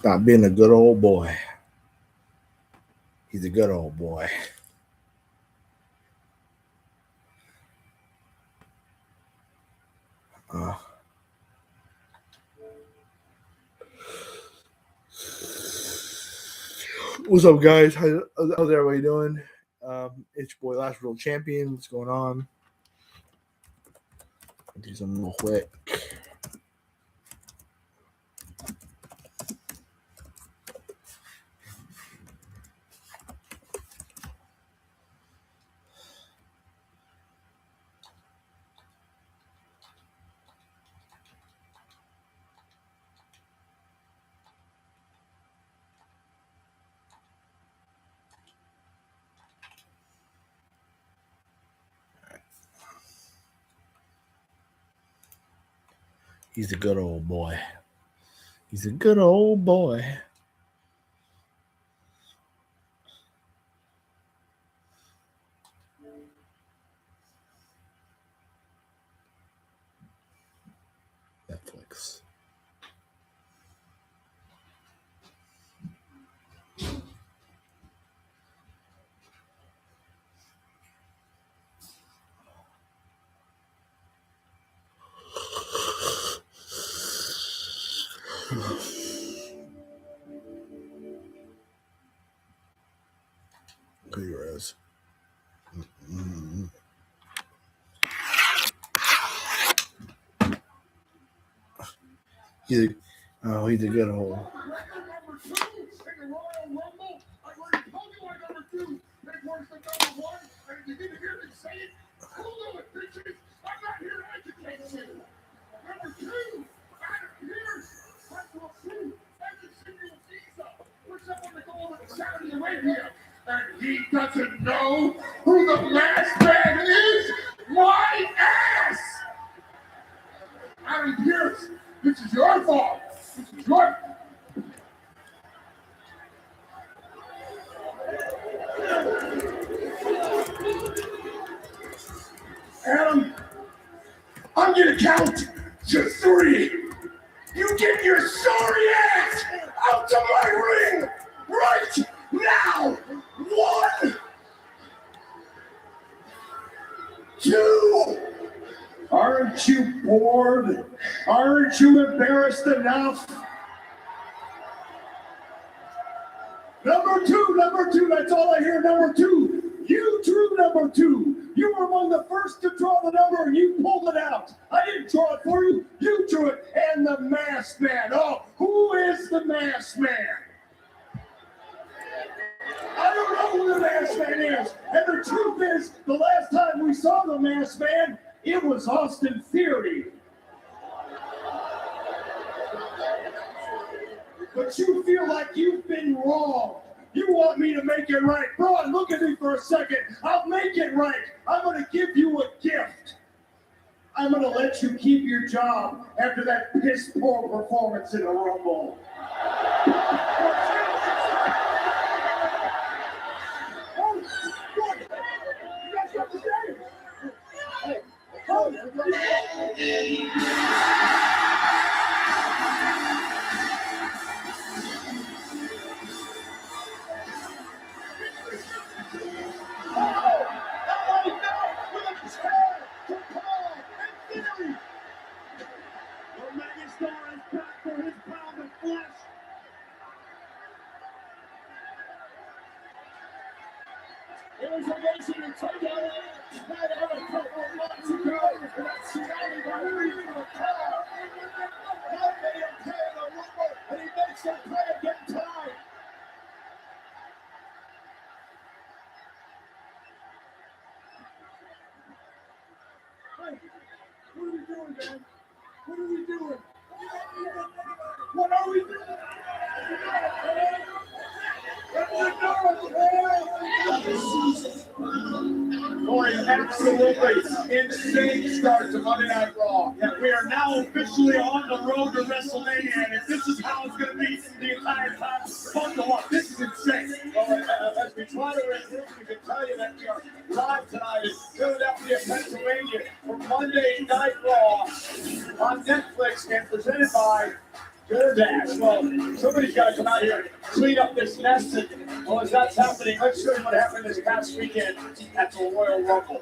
Stop being a good old boy. He's a good old boy. What's up, guys? How's everybody doing? It's your boy, Last World Champion. What's going on? I'll do something real quick. He's a good old boy. He's a good old boy. Netflix. Clear as. He's a good old. And he doesn't know who the last man is? My ass! Adam Pearce, this is your fault. This is your Adam, I'm gonna count to 3. You get your sorry ass out to my ring right now. 1, 2. Aren't you bored? Aren't you embarrassed enough? Number two, that's all I hear. Number 2, you drew number 2. You were among the first to draw the number and you pulled it out. I didn't draw it for you, you drew it. And the masked man. Oh, who is the masked man? I don't know who the masked man is. And the truth is, the last time we saw the masked man, it was Austin Theory. But you feel like you've been wrong. You want me to make it right. Braun, look at me for a second. I'll make it right. I'm going to give you a gift. I'm going to let you keep your job after that piss-poor performance in the Rumble. It was amazing to take out that a couple of months ago. That's surrounded by reason of a car. Now they are playing a rumble, and he makes them play again tonight. Hey, what are we doing, man? What are we doing? What are we doing? For an absolutely insane start to Monday Night Raw. Yeah, we are now officially on the road to WrestleMania, and if this is how it's going to be the entire time, buckle up. This is insane. Well, as we try to resume, we can tell you that we are live tonight in Philadelphia, Pennsylvania for Monday Night Raw on Netflix and presented by DoorDash. Well, somebody's got to come out here and clean up this mess. And, well, as that's happening, let's show you what happened this past weekend at the Royal Rumble.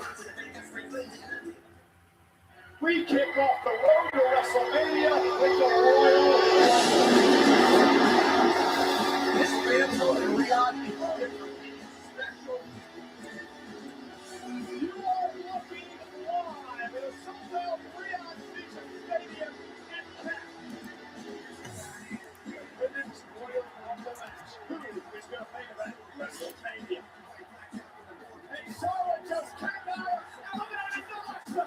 We kick off the road to WrestleMania with the Royal Rumble. This man's on Riyadh. You are looking live at a sold-out Riyadh Legion Stadium in Canada. Women's Royal Rumble match. Who is going to make that WrestleMania? And Charlotte just came out eliminating Alexa.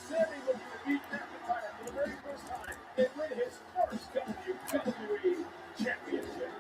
Sammy was to beat McIntyre for the very first time and win his first WWE Championship.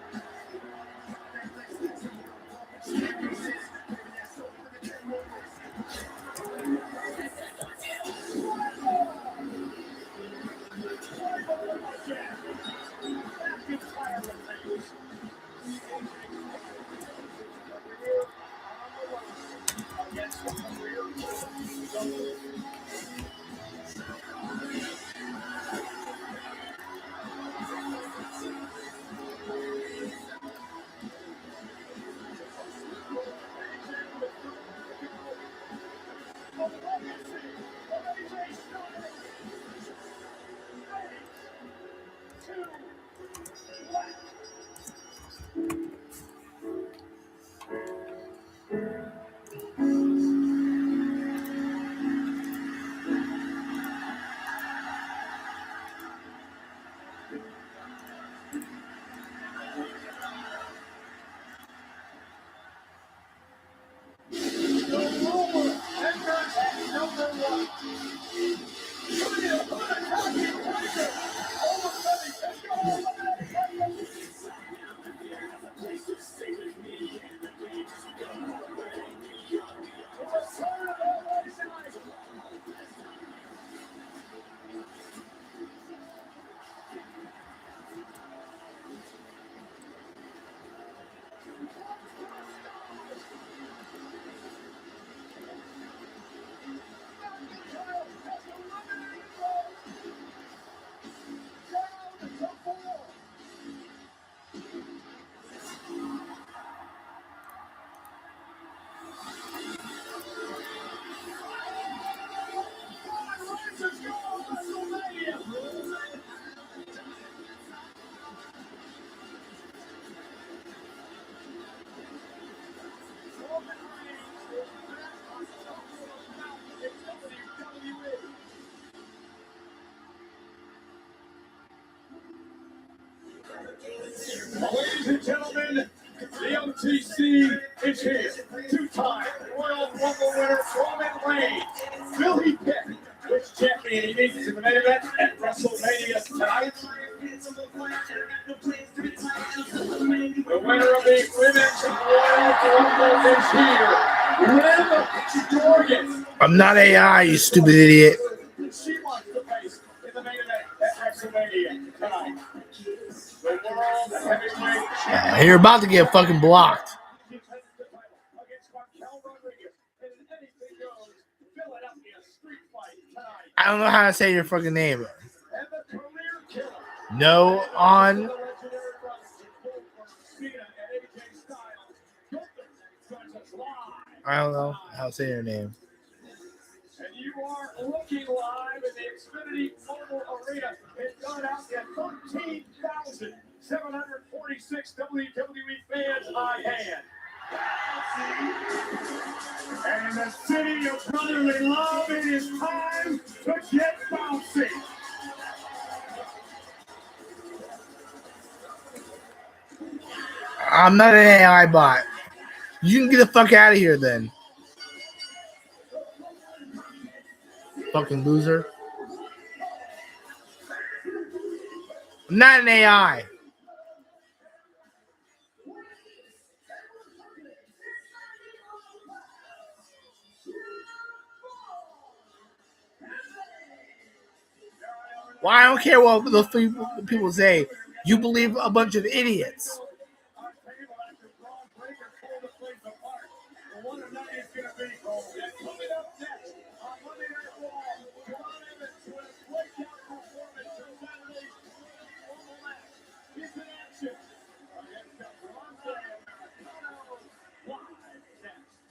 Ladies and gentlemen, the OTC is here. Two-time Royal Rumble winner Roman Reigns. Will he pick which champion he meets in the main event at WrestleMania tonight? The winner of the Women's Royal Rumble is here. Liv Morgan. I'm not AI, you stupid idiot. She wants the face in the main event at WrestleMania tonight. The world heavyweight champion. You're about to get fucking blocked. Against Raquel Rodriguez in an anything goes Philadelphia street fight tonight. I don't know how to say your fucking name. And the career killer. No on. The legendary brothers Goldberg, Cena, and AJ Styles. Gunther joins us live. I don't know how to say your name. And you are looking live in the Xfinity Mobile Arena. It's gone out at 13,746 WWE fans on hand. And the city of brotherly love, it is time to get bouncy. I'm not an AI bot. You can get the fuck out of here then. Fucking loser. I'm not an AI. Well, I don't care what those people say. You believe a bunch of idiots.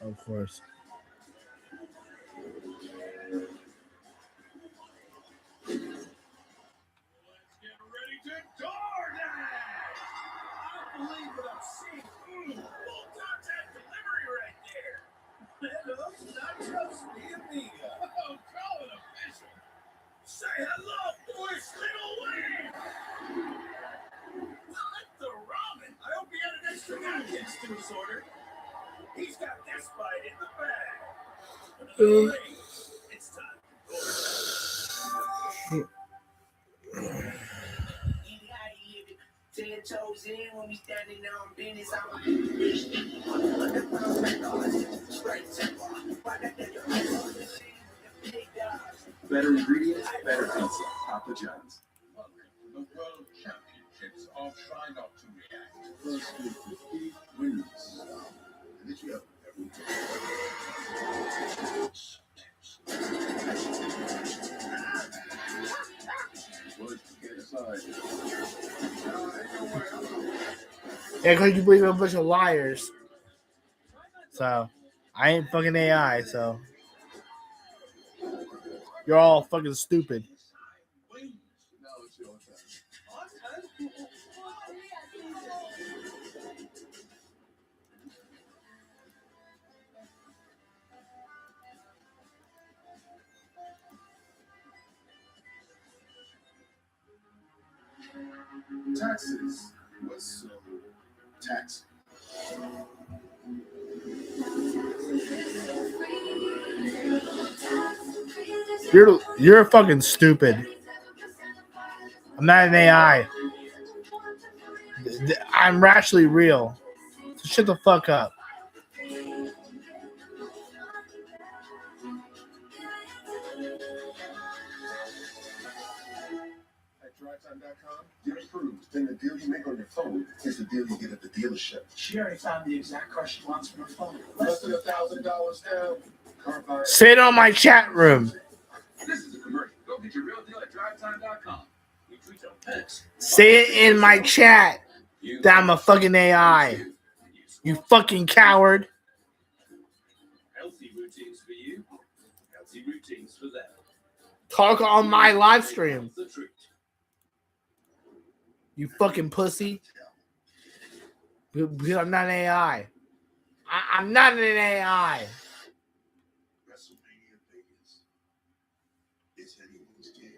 Of course. Say hello, boys, little Wayne. Not the ramen. I hope he had an extra napkins to his order. He's got this bite in the bag. It's time. Ten toes in when we standing on business. Better ingredients, better pizza. Papa John's. The World Championships of Try Not to React. First 50 wins. Did you have every Yeah, because you believe in a bunch of liars. So, I ain't fucking AI, so. You're all fucking stupid. Taxes was so taxing. You're fucking stupid. I'm not an AI. I'm rationally real. So shut the fuck up. DriveTime.com, get approved. Then the deal you make on your phone is the deal you get at the dealership. She already found the exact car she wants from her phone. Less than $1,000 down. Say it on my chat room. This is a commercial. Go get your real deal at DriveTime.com. Say it in my chat that I'm a fucking AI. You fucking coward. Healthy routines for you. Healthy routines for them. Talk on my live stream. You fucking pussy. Because I'm not an AI. I'm not an AI.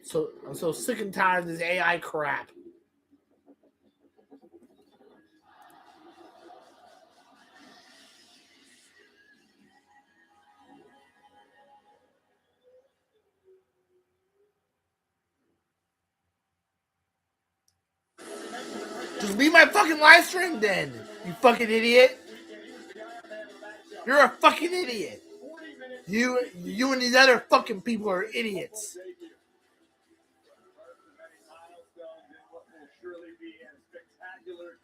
So I'm so sick and tired of this AI crap. Just leave my fucking live stream then, you fucking idiot. You're a fucking idiot. You and these other fucking people are idiots.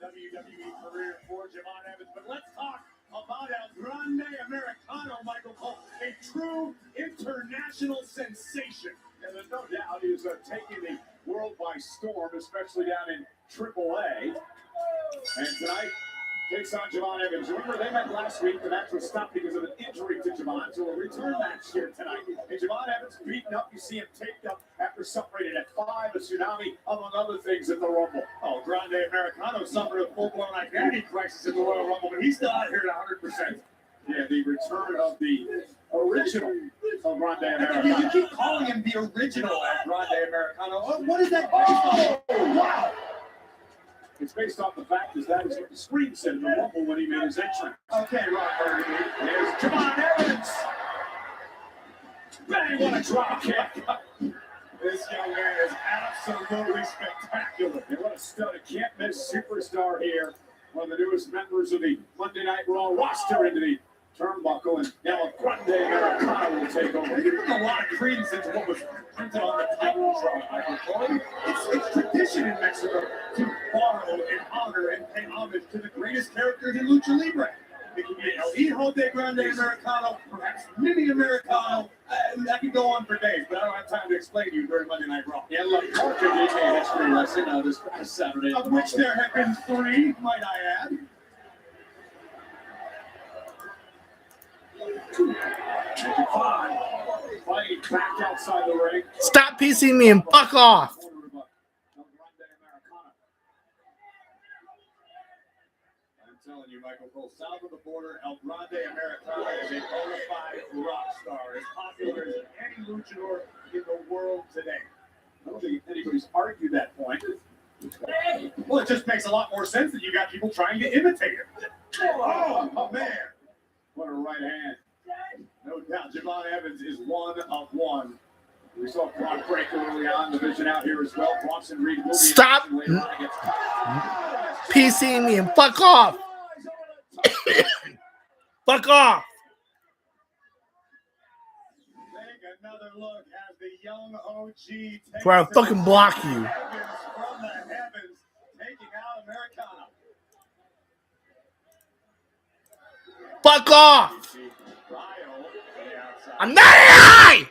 WWE career for Javon Evans, but let's talk about El Grande Americano, Michael Cole, a true international sensation. And there's no doubt he is taking the world by storm, especially down in AAA. And tonight takes on Javon Evans. Remember, they met last week. The match was stopped because of an injury to Javon, so a return match here tonight. And Javon Evans beaten up. You see him taped up after separated at 5, a tsunami, among other things, at the Rumble. Oh, Grande Americano suffered a full-blown identity crisis at the Royal Rumble, but he's still out here at 100%. Yeah, the return of the original El Grande Americano. You keep calling him the original El Grande Americano. What is that? Oh, wow! It's based off the fact that is what the screen said in the Rumble when he made his entrance. Okay, Ron Burgundy. There's Javon Evans. Bang, what a drop kick. This young man is absolutely spectacular. And what a stud, a can't-miss superstar here. One of the newest members of the Monday Night Raw roster into the Turnbuckle and now a Grande Americana will take over. You're putting a lot of credence into what was printed on the title drum, Michael Cole. It's tradition in Mexico to borrow and honor and pay homage to the greatest characters in Lucha Libre. It could be El Hijo de Grande Americano, perhaps Mini Americano. I could go on for days, but I don't have time to explain to you during Monday Night Raw. Yeah, look, Parker gave me a history lesson this past Saturday. Of which there have been 3, might I add. Fighting back outside the ring. Stop piecing me and fuck off. I'm telling you, Michael Cole, south of the border, El Grande Americana is a bona fide rock star, as popular as any luchador in the world today. I don't think anybody's argued that point. Well, it just makes a lot more sense that you got people trying to imitate him. Oh man. What a right hand. No doubt, Javon Evans is one of one. We saw Brock Breaker early on, the vision out here as well. Bronson Reed will be Stop piecing me and fuck off. Fuck off. Take another look as the young OG takes Before I fucking block you. Evans from the heavens, taking out Americana. Fuck off. Ryo on the outside. I'm not AI.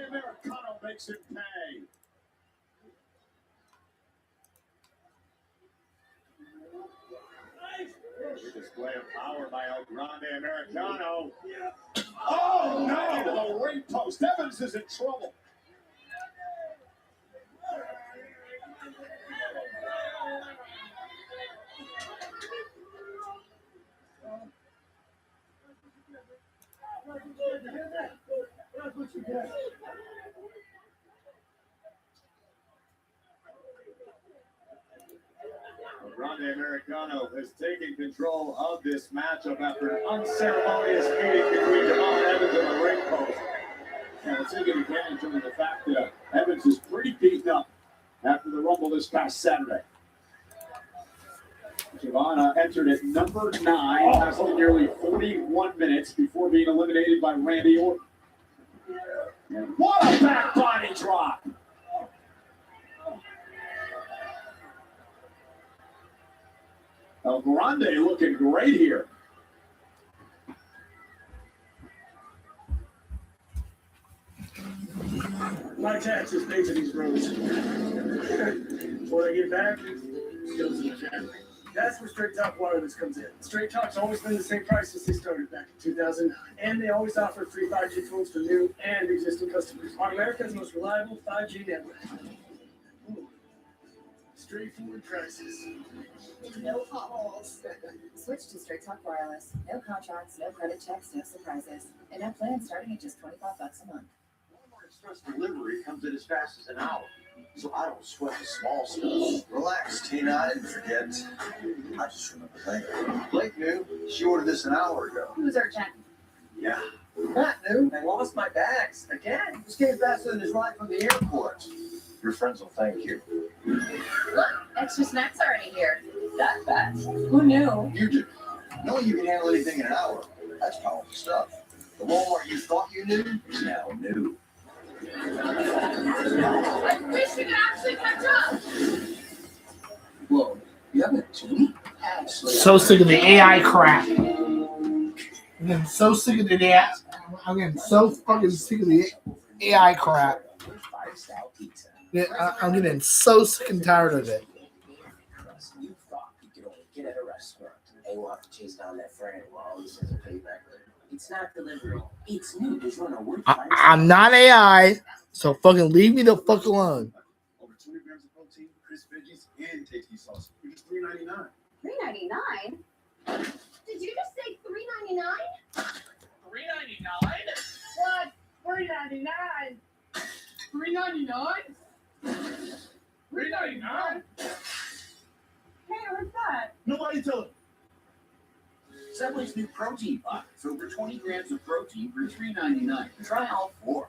Americano makes it pay. Display of power by El Grande Americano. Oh no! To the ring post. Evans is in trouble. Grande Americano has taken control of this matchup after an unceremonious meeting between Javon Evans and the ring post. And it's taking advantage of the fact that Evans is pretty beaten up after the Rumble this past Saturday. Javon entered at number 9, lasting nearly 41 minutes before being eliminated by Randy Orton. And what a back body drop! El Grande looking great here. My taxes pay for these roads. What I get back goes in the family. That's where Straight Talk Wireless comes in. Straight Talk's always been the same price since they started back in 2009. And they always offer free 5G phones for new and existing customers on America's most reliable 5G network. Straightforward prices. No potholes. Switch to Straight Talk Wireless. No contracts, no credit checks, no surprises. And no plan starting at just $25 a month. Walmart Express delivery comes in as fast as an hour, so I don't sweat the small stuff. Relax, Tina. I didn't forget. I just remember thinking. Blake knew. She ordered this an hour ago. Who's urgent? Yeah. Matt knew. I lost my bags again. This came faster than his ride from the airport. Your friends will thank you. Look, extra snacks already here. That fast. Who knew? You do. Knowing you can handle anything in an hour, that's powerful stuff. The Walmart you thought you knew is now new. I wish we could actually catch up. Whoa, you have a tune? So sick of the AI crap. I'm getting so sick of the AI. I'm getting so fucking sick of the AI crap. Yeah, I'm getting so sick and tired of it. You thought you could only get at a restaurant. They want to chase down that friend while he says a payback. It's not delivery. It's new. There's one word. I'm not AI, so fucking leave me the fuck alone. Over 20 grams of protein, crisp veggies, and tasty sauce. It was $3.99. $3.99? Did you just say $3.99? $3.99? What? $3.99? $3.99? $3.99? Hey, what's that? Nobody tell him. Subway's new protein bar. It's over 20 grams of protein for $3.99. Try all 4.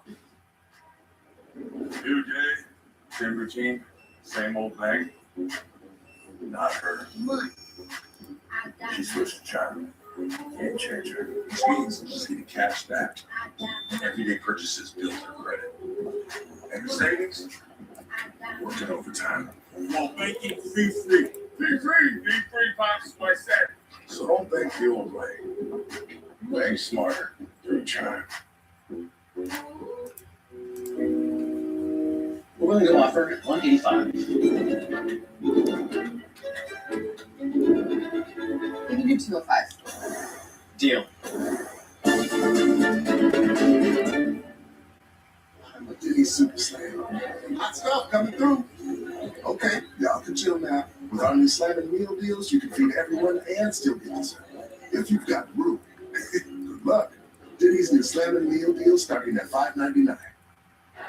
New day, same routine. Same old thing. Not her. She's switching China. Game changer. Which means she's getting cash back. Everyday purchases build her credit. And her savings, working overtime. While making fee free. Fee free boxes by Saturday. So don't bank the old way. Bank smarter through China. We're willing to offer $185. You can do 205. Deal. What did he super slam? Hot stuff coming through. Okay, y'all can chill now. With our new slamming meal deals, you can feed everyone and still get dessert. If you've got room. Good luck. Diddy's new slamming meal deal starting at $5.99.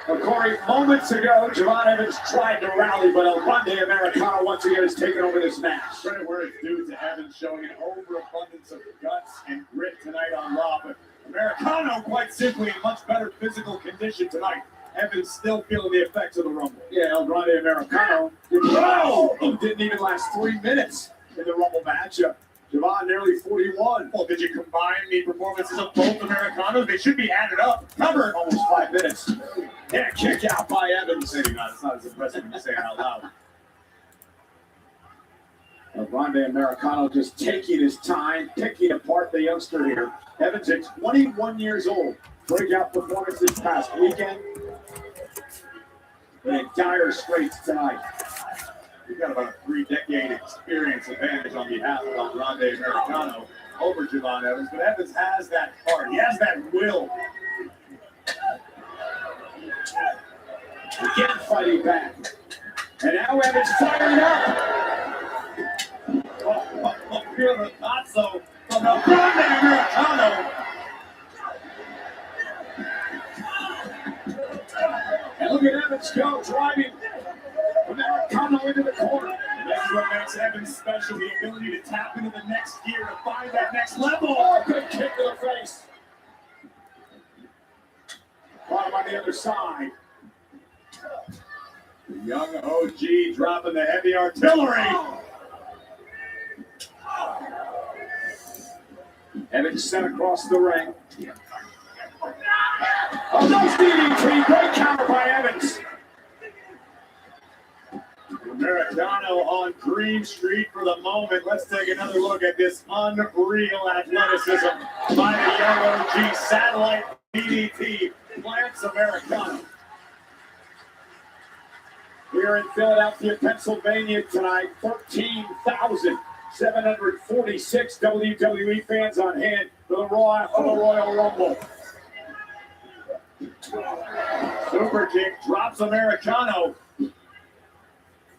Well, Corey, moments ago, Javon Evans tried to rally, but El Grande Americano once again has taken over this match. Credit where it's due to Evans showing an overabundance of guts and grit tonight on Raw, but Americano quite simply in much better physical condition tonight. Evans still feeling the effects of the Rumble. Yeah, El Grande Americano didn't even last 3 minutes in the Rumble match. Javon nearly 41. Well, did you combine the performances of both Americanos? They should be added up. Covered almost 5 minutes. Yeah, kick out by Evans. Maybe not. It's not as impressive when you say it out loud. El Grande Americano just taking his time, picking apart the youngster here. Evans at 21 years old. Breakout performance this past weekend. And in dire straits tonight. We've got about a 3-decade experience advantage on behalf of El Grande Americano over Javon Evans, but Evans has that heart. He has that will. Again, fighting back. And now Evans firing up. Feel the not so from El Grande Americano. And look at Evans go, driving Americano into the corner. And that's what makes Evans special, the ability to tap into the next gear, to find that next level. Oh, good kick to the face. Bottom on the other side. The young OG dropping the heavy artillery. Evans sent across the ring. Oh, nice DDT. Great counter by Evans. Americano on Green Street for the moment. Let's take another look at this unreal athleticism by the young OG. Satellite DDT plants Americano. Here in Philadelphia, Pennsylvania tonight, 13,746 WWE fans on hand for the Raw after the Royal Rumble. Super kick drops Americano.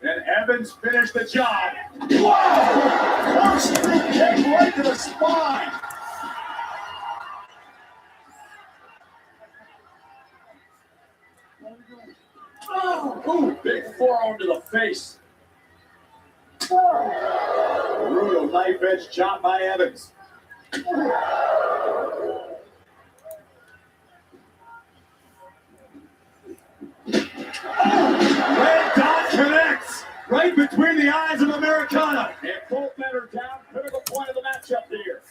And Evans finished the job. Wow! Corkscrew kick right to the spine. Ooh, big forearm to the face. Brutal knife edge chop by Evans. Red dot connects right between the eyes of Americano. And both men are down. Critical point of the matchup here.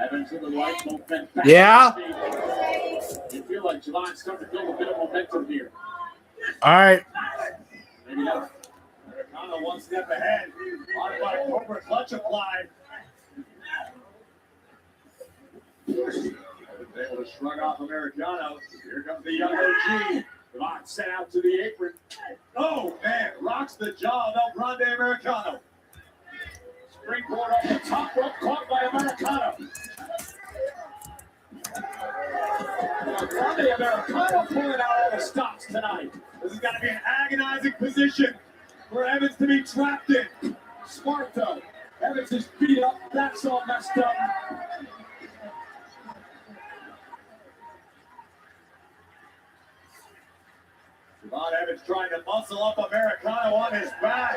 Evans in the right, both men back. Yeah. You feel like Javon's starting to build a bit of momentum here. All right. Maybe not. Americano one step ahead. Modified Cobra clutch applied. Evans able to shrug off Americano. Here comes the young OG. Javon sent out to the apron. Oh, man. Rocks the jaw of El Grande Americano. Springboard off the top rope, caught by Americano. El Grande Americano pulling out all the stops tonight. This has got to be an agonizing position for Evans to be trapped in. Smart though. Evans is beat up. That's all messed up. Ron Evans trying to muscle up Americano on his back.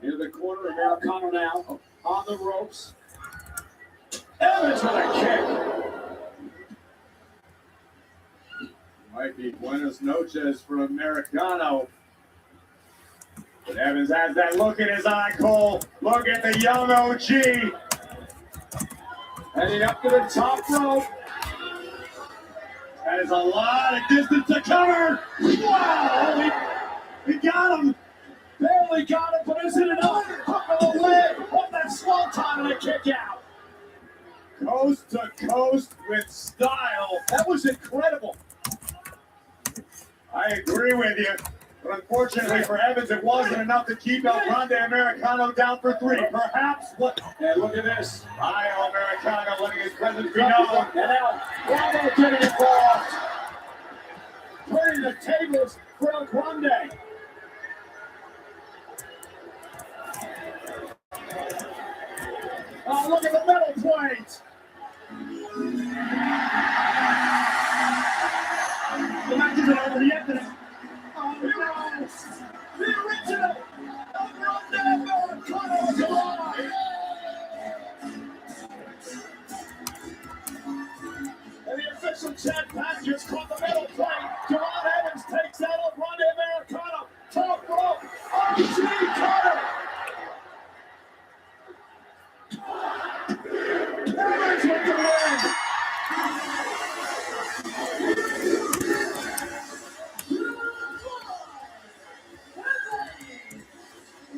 Into the corner, Americano now on the ropes. Evans with a kick. Might be buenos noches for Americano. But Evans has that look in his eye, Cole. Look at the young OG. Heading up to the top rope. That is a lot of distance to cover. Wow! He got him. Barely got it, but isn't enough. Hook of the leg. What that slow time and a kick out. Coast to coast with style. That was incredible. I agree with you. But unfortunately for Evans, it wasn't enough to keep El Grande Americano down for 3. Perhaps what? And look at this. Mayo Americano letting his presence be known. And now Bravo getting involved. Turning the tables for El Grande. Oh, look at the metal plate. The match isn't over yet. Oh, no. The original El Grande Americano is alive. And the official Chad Patches caught the metal plate. Jerron Evans takes out El Grande Americano. Top rope. OG Cutter. Evans with the win.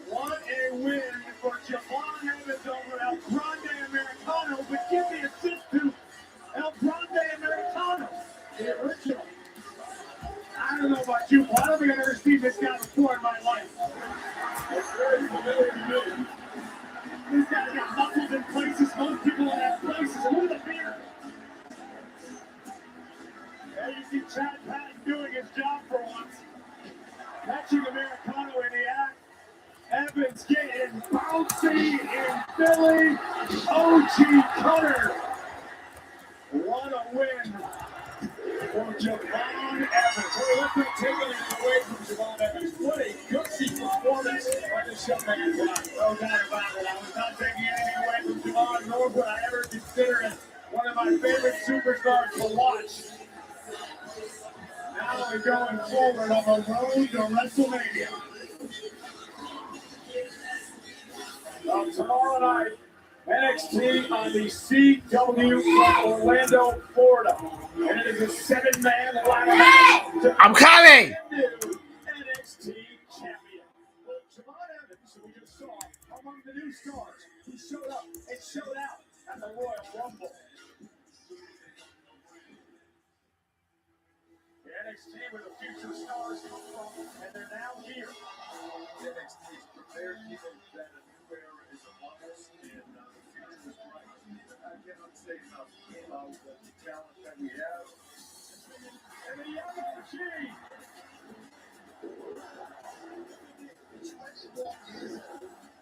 What a win for Javon Evans over El Grande Americano, but give the assist to El Grande Americano, the original. I don't know about you, but I don't think I've ever seen this guy before in my life. It's very familiar to me. This guy's got muscles in places most people don't have places, and look at the beard. There you see Chad Patton doing his job for once. Catching Americano in the act. Evans getting bouncy in Philly. OG Cutter. What a win for Javon Evans. Well, let's not take anything away from Javon Evans. What a gutsy performance by this young man. No doubt about it. I was not taking anything away from Javon, nor would I ever consider it one of my favorite superstars to watch. Now we're going forward on the road to WrestleMania. Tomorrow night, NXT on the CW from Orlando, Florida. And it is a 7-man ladder match. I'm coming! NXT champion. Well, Javon Evans, who we just saw, among the new stars who showed up and showed out at the Royal Rumble. The NXT where the future stars come from, and they're now here. The NXT is prepared people that a new era is among us, and the future is bright. I cannot say enough about the talent that we have. And the young OG.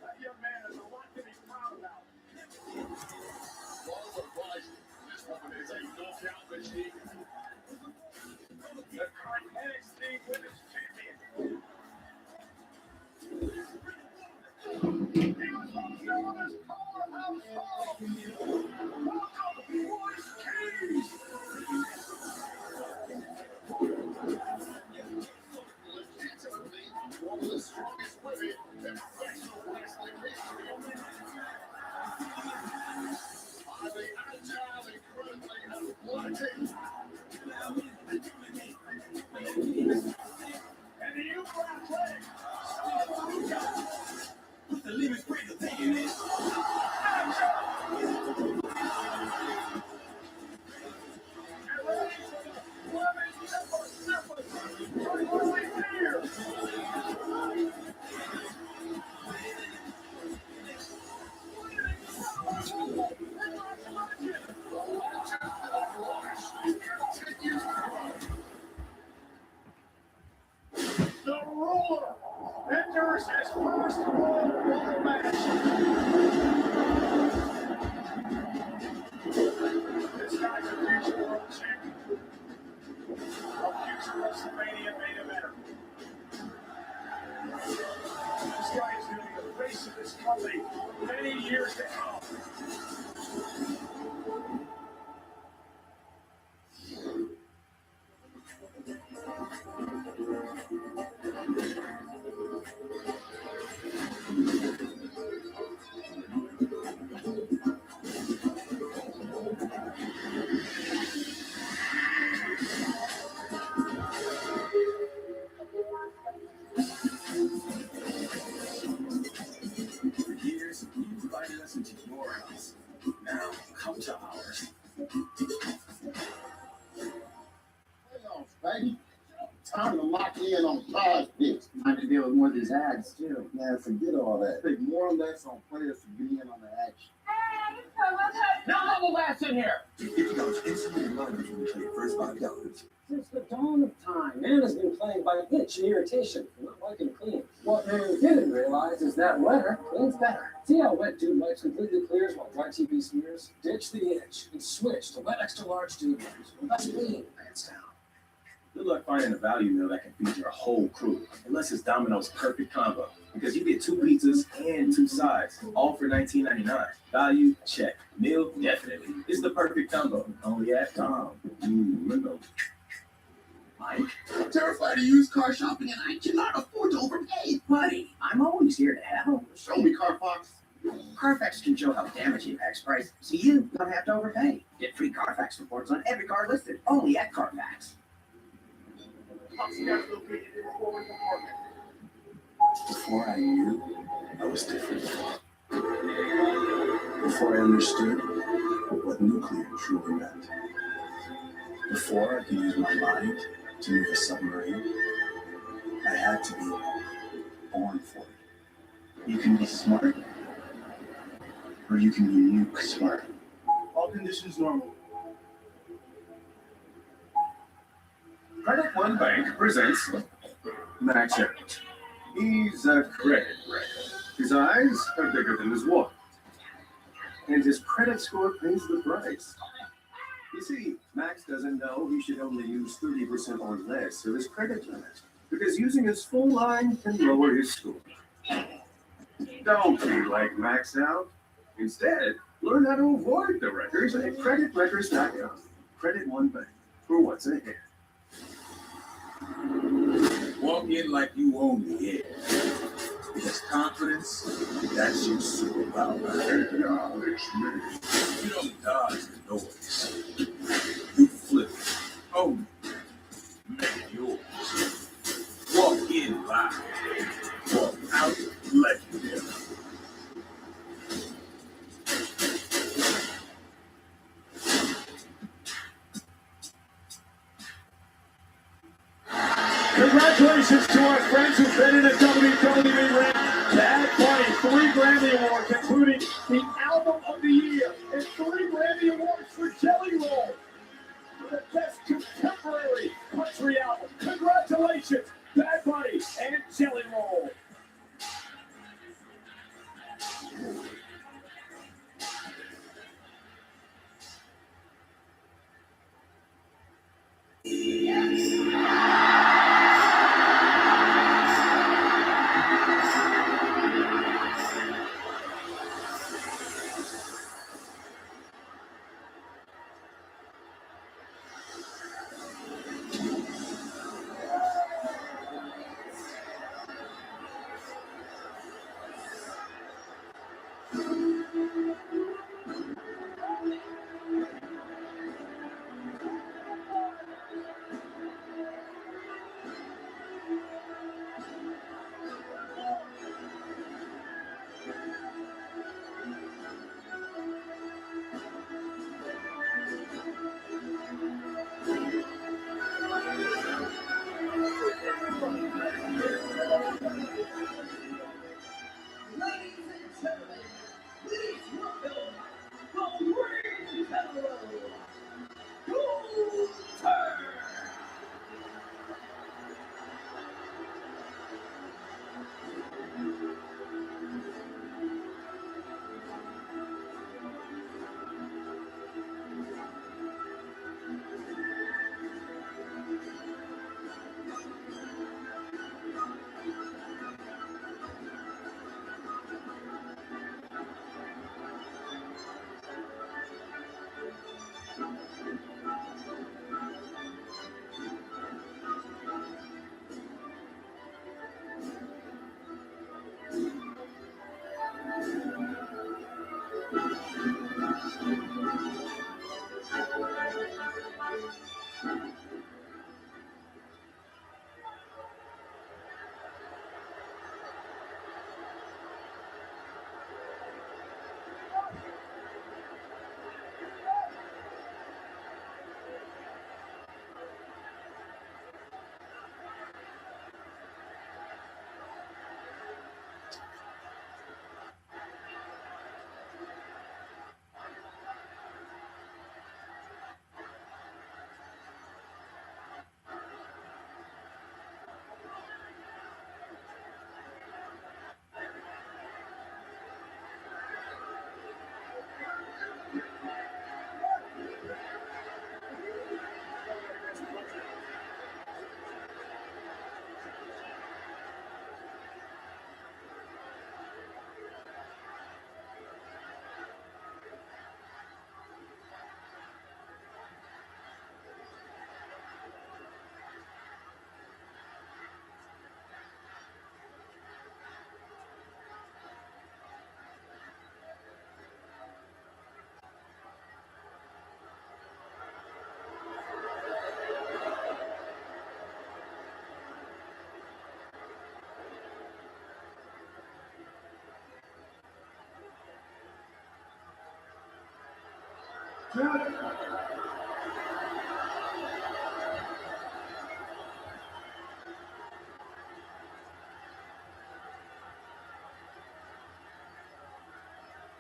That young man has a lot to be proud about. Well surprised. This woman is a knockout machine. The current NXT Women's Champion. He was also known as Powerhouse Paul. Welcome, Royce Keys. One of the strongest women in professional wrestling history. Highly agile, incredibly athletic. And the uber athletic. With the limits break the thing in it. And ready for the women's never here. The Ruler enters his first Royal Rumble match. This guy world champion. A future WrestleMania main eventer. This guy is going to be the face of this company for many years to come. For years, you invited us into your house. Now, come to ours. Playoffs, baby. Time to lock in on prize picks. Time to deal with more of these ads, too. Man, forget all that. Take more or less on players to be in on the action. Now level last in here. $50 instantly money when you play your first $5. Since the dawn of time, man has been plagued by itch and irritation from not liking clean. What man didn't realize is that wetter cleans better. See how Wet Dude Wipes completely clears while Dry TP smears? Ditch the itch and switch to Wet Extra Large Dude Wipes. Less clean, hands down. Good luck finding a value meal that can feed your whole crew, unless it's Domino's perfect combo. Because you get 2 pizzas and 2 sides, all for $19.99. Value, check. Meal, definitely. It's the perfect combo. Only at Tom. Window. Mike? I'm terrified of used car shopping and I cannot afford to overpay. Buddy, I'm always here to help. Show me, Carfax. Carfax can show how damaging X price, so you don't have to overpay. Get free Carfax reports on every car listed, only at Carfax. Before I knew, I was different. Before I understood what nuclear truly meant. Before I could use my mind to move a submarine, I had to be born for it. You can be smart, or you can be nuke smart. All conditions normal. Credit One Bank presents Max Everett. He's a credit wrecker. His eyes are bigger than his wallet. And his credit score pays the price. You see, Max doesn't know he should only use 30% or less of his credit limit, because using his full line can lower his score. Don't be like Max out. Instead, learn how to avoid the wreckers at creditwreckers.com. Credit One Bank for what's ahead. Walk in like you own the air. Because confidence, that's your superpower. You don't dodge the noise. You flip it, own it, make it yours. Walk in live. Walk out legendary. Congratulations to our friends who've been in the WWE ring. Bad Bunny, 3 Grammy Awards, including the Album of the Year, and 3 Grammy Awards for Jelly Roll, for the best contemporary country album. Congratulations, Bad Bunny and Jelly Roll.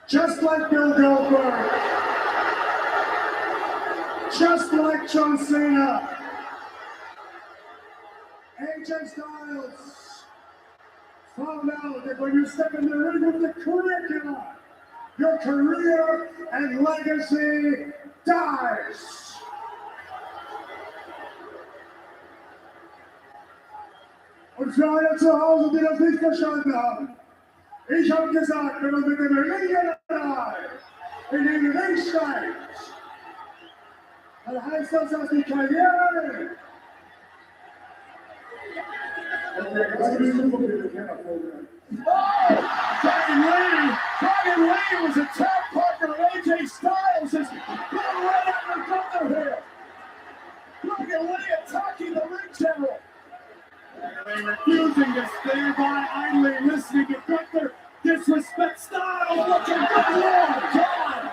Just like Bill Goldberg, just like John Cena, AJ Styles found out that when you step in the ring with the curriculum, your career and legacy dies. Und für alle zu Hause, die das nicht verstanden haben, ich habe gesagt, wenn man mit dem Ring in den Ring steigt, dann heißt das, dass die Karriere Dragon Lee was a tag partner of AJ Styles. Is going right at the Gunther here. Dragon Lee attacking the ring general. Dragon Lee refusing to stand by, idly listening to Gunther disrespect Styles. Looking good, Lord God.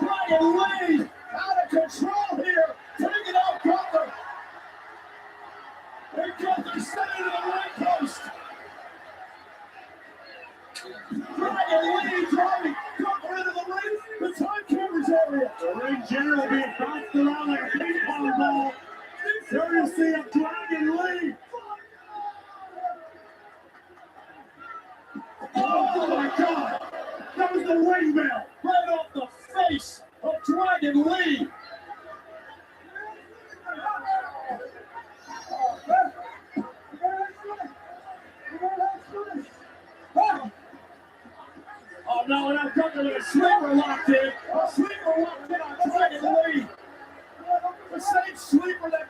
Dragon Lee out of control here, taking out Gunther. And Gunther sending to the ring post. Dragon Lee driving Gunther into the ring. The time cameras area. The ring general being bounced around like a ping pong ball. Courtesy of Dragon Lee. Oh my God! That was the ring bell right off the face of Dragon Lee. Oh no, now Gunther with a sleeper locked in. A sleeper locked in on Dragon Lee. The same sleeper that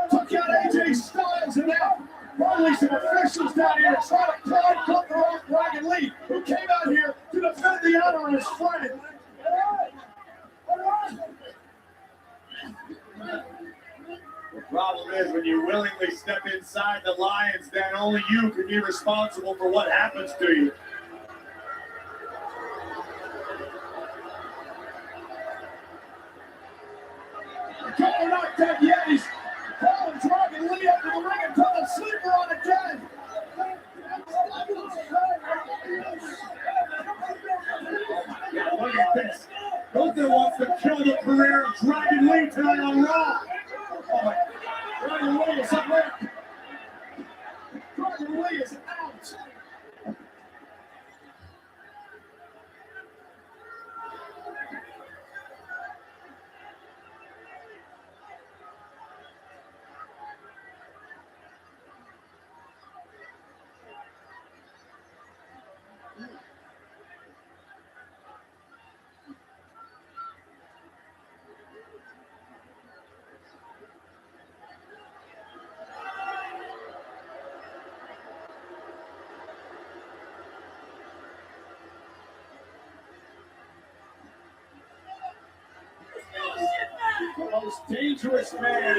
took out AJ Styles, and now probably some officials down here trying to prod Gunther off Dragon Lee, who came out here to defend the honor of his friend. The problem is when you willingly step inside the Lions, then only you can be responsible for what happens to you. Gunther not dead yet. He's calling Dragon Lee up to the ring and put a sleeper on again. Look at this. Gunther wants to kill the career of Dragon Lee tonight on Raw. Oh my. Dragon Lee is up there. Dragon Lee is out. The most dangerous man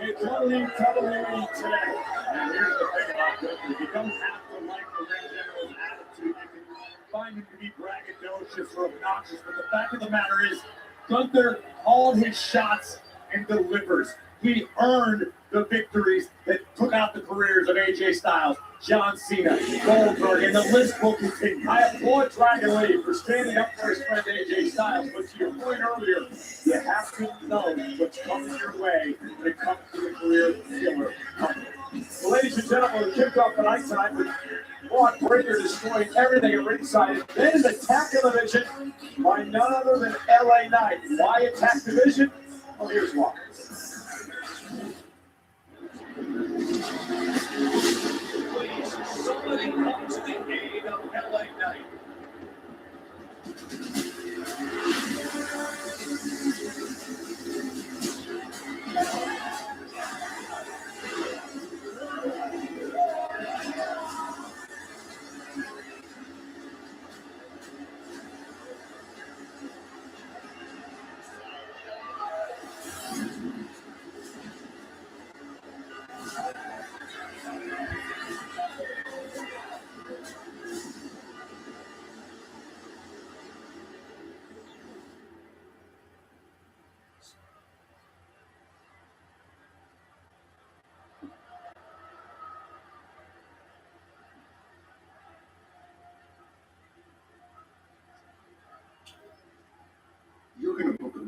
in WWE today. And here's the thing about Gunther. You don't have to like the ring general's attitude. You can find him to be braggadocious or obnoxious. But the fact of the matter is, Gunther called his shots and delivers. He earned the victories that took out the careers of AJ Styles, John Cena, Goldberg, and the list will continue. I applaud Dragon Lee for standing up for his friend AJ Styles, but to your point earlier, you have to know what's coming your way when it comes to the career of the killer. Well, ladies and gentlemen, we kicked off the night tonight with Braun Breaker destroying everything at ringside. Then an attack division by none other than LA Knight. Why attack division? Well, here's why. Please, somebody come to the aid of LA Knight.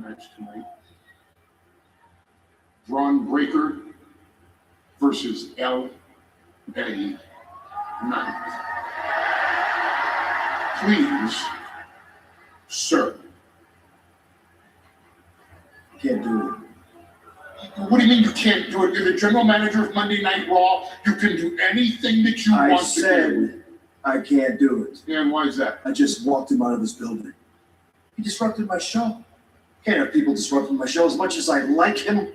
match tonight. Braun Breaker versus L.A. Knight. Please, sir. Can't do it. What do you mean you can't do it? You're the general manager of Monday Night Raw. You can do anything that you I want to do. said I can't do it. Yeah, and why is that? I just walked him out of this building. He disrupted my show. Can't have people disrupting my show as much as I like him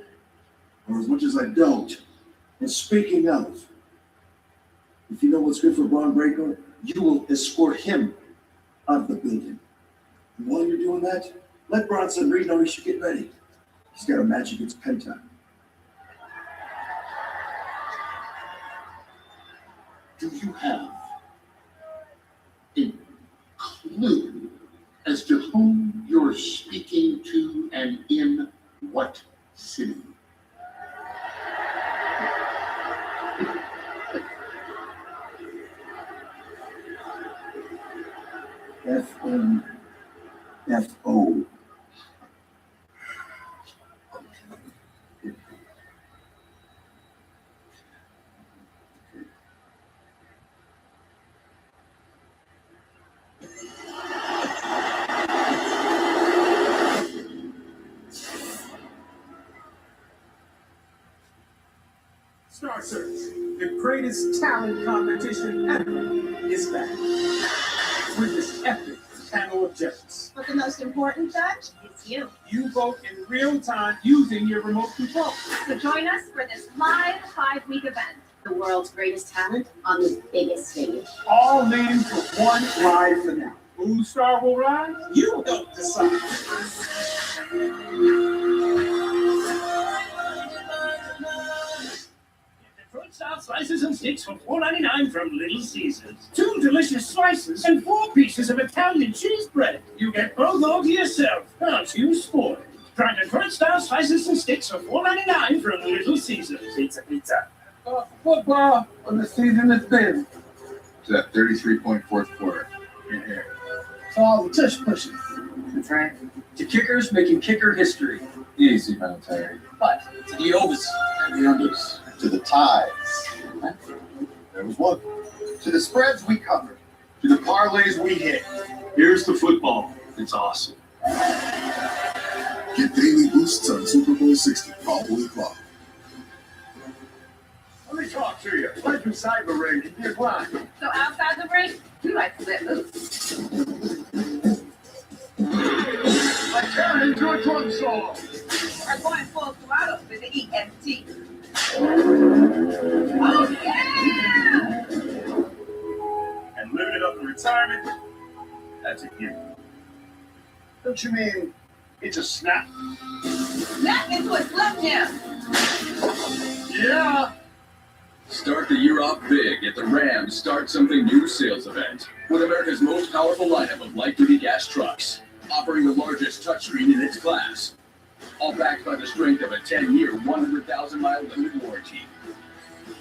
or as much as I don't. And speaking of, if you know what's good for Braun Breaker, you will escort him out of the building. And while you're doing that, let Bronson Reed know he should get ready. He's got a match against Penta. Do you have a clue as to whom you're speaking to and in what city? F-O. Star Search, the greatest talent competition ever, is back. With this epic panel of judges. But the most important judge is you. You vote in real time using your remote control. So join us for this live 5-week event. The world's greatest talent on the biggest stage. All leading to one live finale. Whose star will rise? You help decide. Fruit style slices and sticks for $4.99 from Little Caesars. 2 delicious slices and 4 pieces of Italian cheese bread. You get both all to yourself. Aren't you spoiled? Try the fruit style slices and sticks for $4.99 from Little Caesars. Pizza, pizza. Football on the season has been. It's that 33.4th quarter. In here. So all the tush pushes. That's right. To kickers making kicker history. Easy, man, Terry. But to the overs and the unders. To the ties. There was one. To the spreads we covered. To the parlays we hit. Here's the football. It's awesome. Get daily boosts on Super Bowl 60 all week long. Let me talk to you. Right inside the ring, give me a blind. So outside the ring, you like to let loose. I turn into a drum solo. We're going full throttle with the EST. Oh, yeah! And living it up in retirement, that's a gift. Don't you mean it's a snap? Snap into a sledgehammer. Yeah. Start the year off big at the Ram Start Something New sales event with America's most powerful lineup of light-duty gas trucks, offering the largest touchscreen in its class, all backed by the strength of a 10-year, 100,000-mile limited warranty.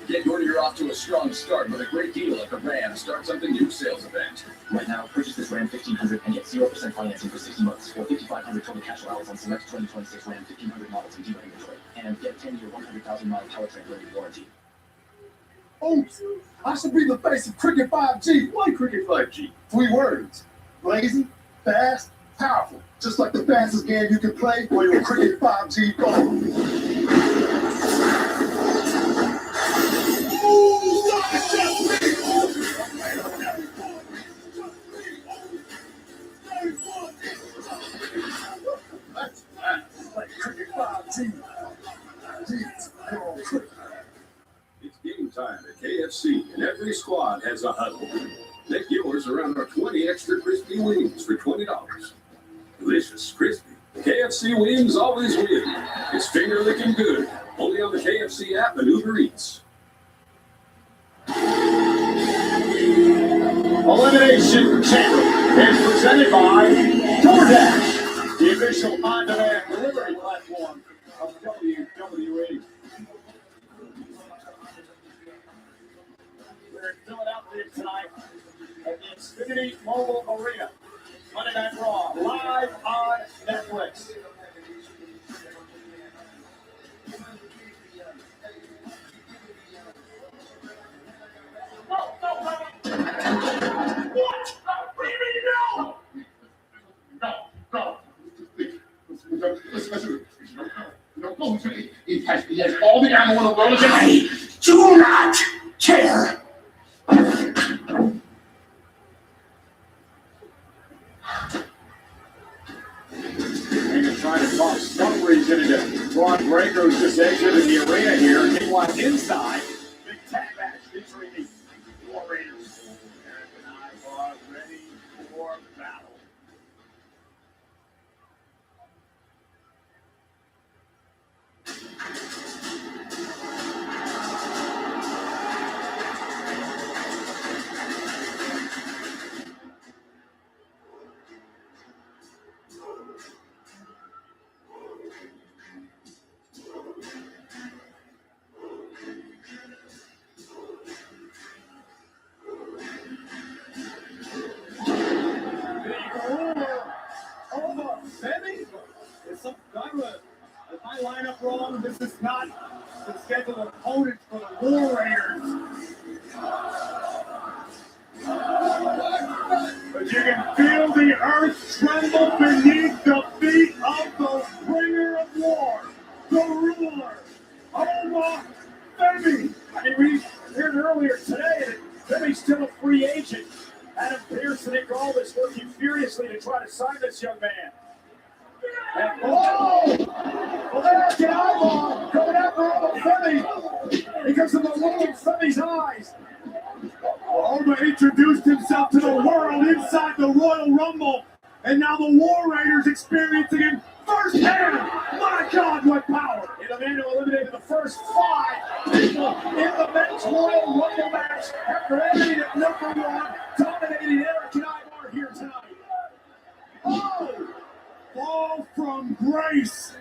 Get your year off to a strong start with a great deal at the Ram Start Something New sales event. Right now, purchase this Ram 1500 and get 0% financing for 60 months or $5,500 total cash allowance on select 2026 Ram 1500 models in dealer inventory, and get 10-year, 100,000-mile powertrain limited warranty. Oops, I should be the face of Cricket 5G. Why Cricket 5G? 3 words. Lazy, fast, powerful. Just like the fastest game you can play on your Cricket 5G phone. Ooh, that's just me. That's like Cricket 5G. Jeez, they're on Cricket. It's game time at KFC, and every squad has a huddle. Make yours around our 20 extra crispy wings for $20. Delicious, crispy. KFC wings always win. It's finger licking good. Only on the KFC app and Uber Eats. Elimination Chamber is presented by DoorDash, the official on-demand delivery platform of WWE. We're in Philadelphia tonight at the Xfinity Mobile Arena. Monday Night Raw, live on Netflix. I'm one of those. I do not care. They're trying to talk some reason into Braun Breaker's just exited the arena here. Meanwhile, inside, big tag match featuring the War Raiders. Eric and I are ready for battle. If I line up wrong, this is not the scheduled opponent for the War Raiders. But you can feel the earth tremble beneath the feet of the bringer of war, the ruler, Oma Femi. I mean, we heard earlier today that Femi's still a free agent. Adam Pearce and Nick Aldis working furiously to try to sign this young man. And well, there's an eyeball going after Oma Femi because of the look in Femi's eyes. Oma introduced himself to the world inside the Royal Rumble, and now the War Raiders experiencing him firsthand. My God, what power! And the man who eliminated the first 5 people in the men's Royal Rumble match after ending at number 1, dominating Eric and Ivar here tonight. Oh! Fall from grace.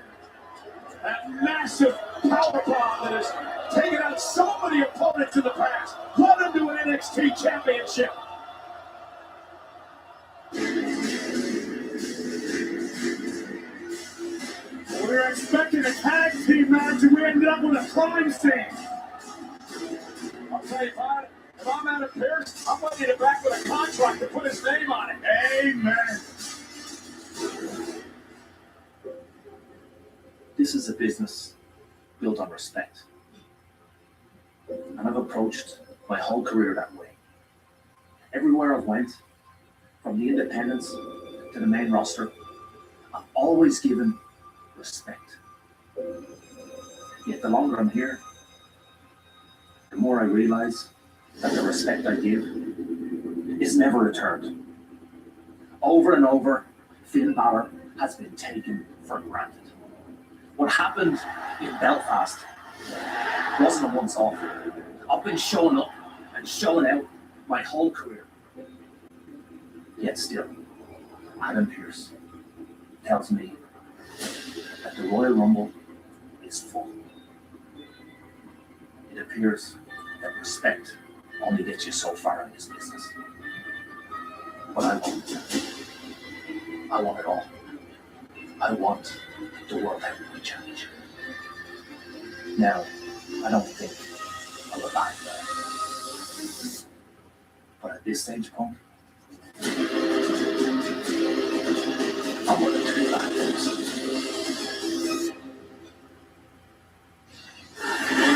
That massive power bomb that has taken out so many opponents in the past. Led them to an NXT championship. We were expecting a tag team match and we ended up with a crime scene. I'll tell you, if I'm Adam Pearce, I'm ready to back with a contract to put his name on it. Amen. This is a business built on respect. And I've approached my whole career that way. Everywhere I've went, from the independents to the main roster, I've always given respect. Yet the longer I'm here, the more I realize that the respect I give is never returned. Over and over, Finn Balor has been taken for granted. What happened in Belfast wasn't a once-off. I've been showing up and showing out my whole career. Yet still, Adam Pearce tells me that the Royal Rumble is full. It appears that respect only gets you so far in this business. But I want it all. I want the World Heavyweight Championship. Now, I don't think I'll go back there. But at this stage, Punk, I'm willing to do that.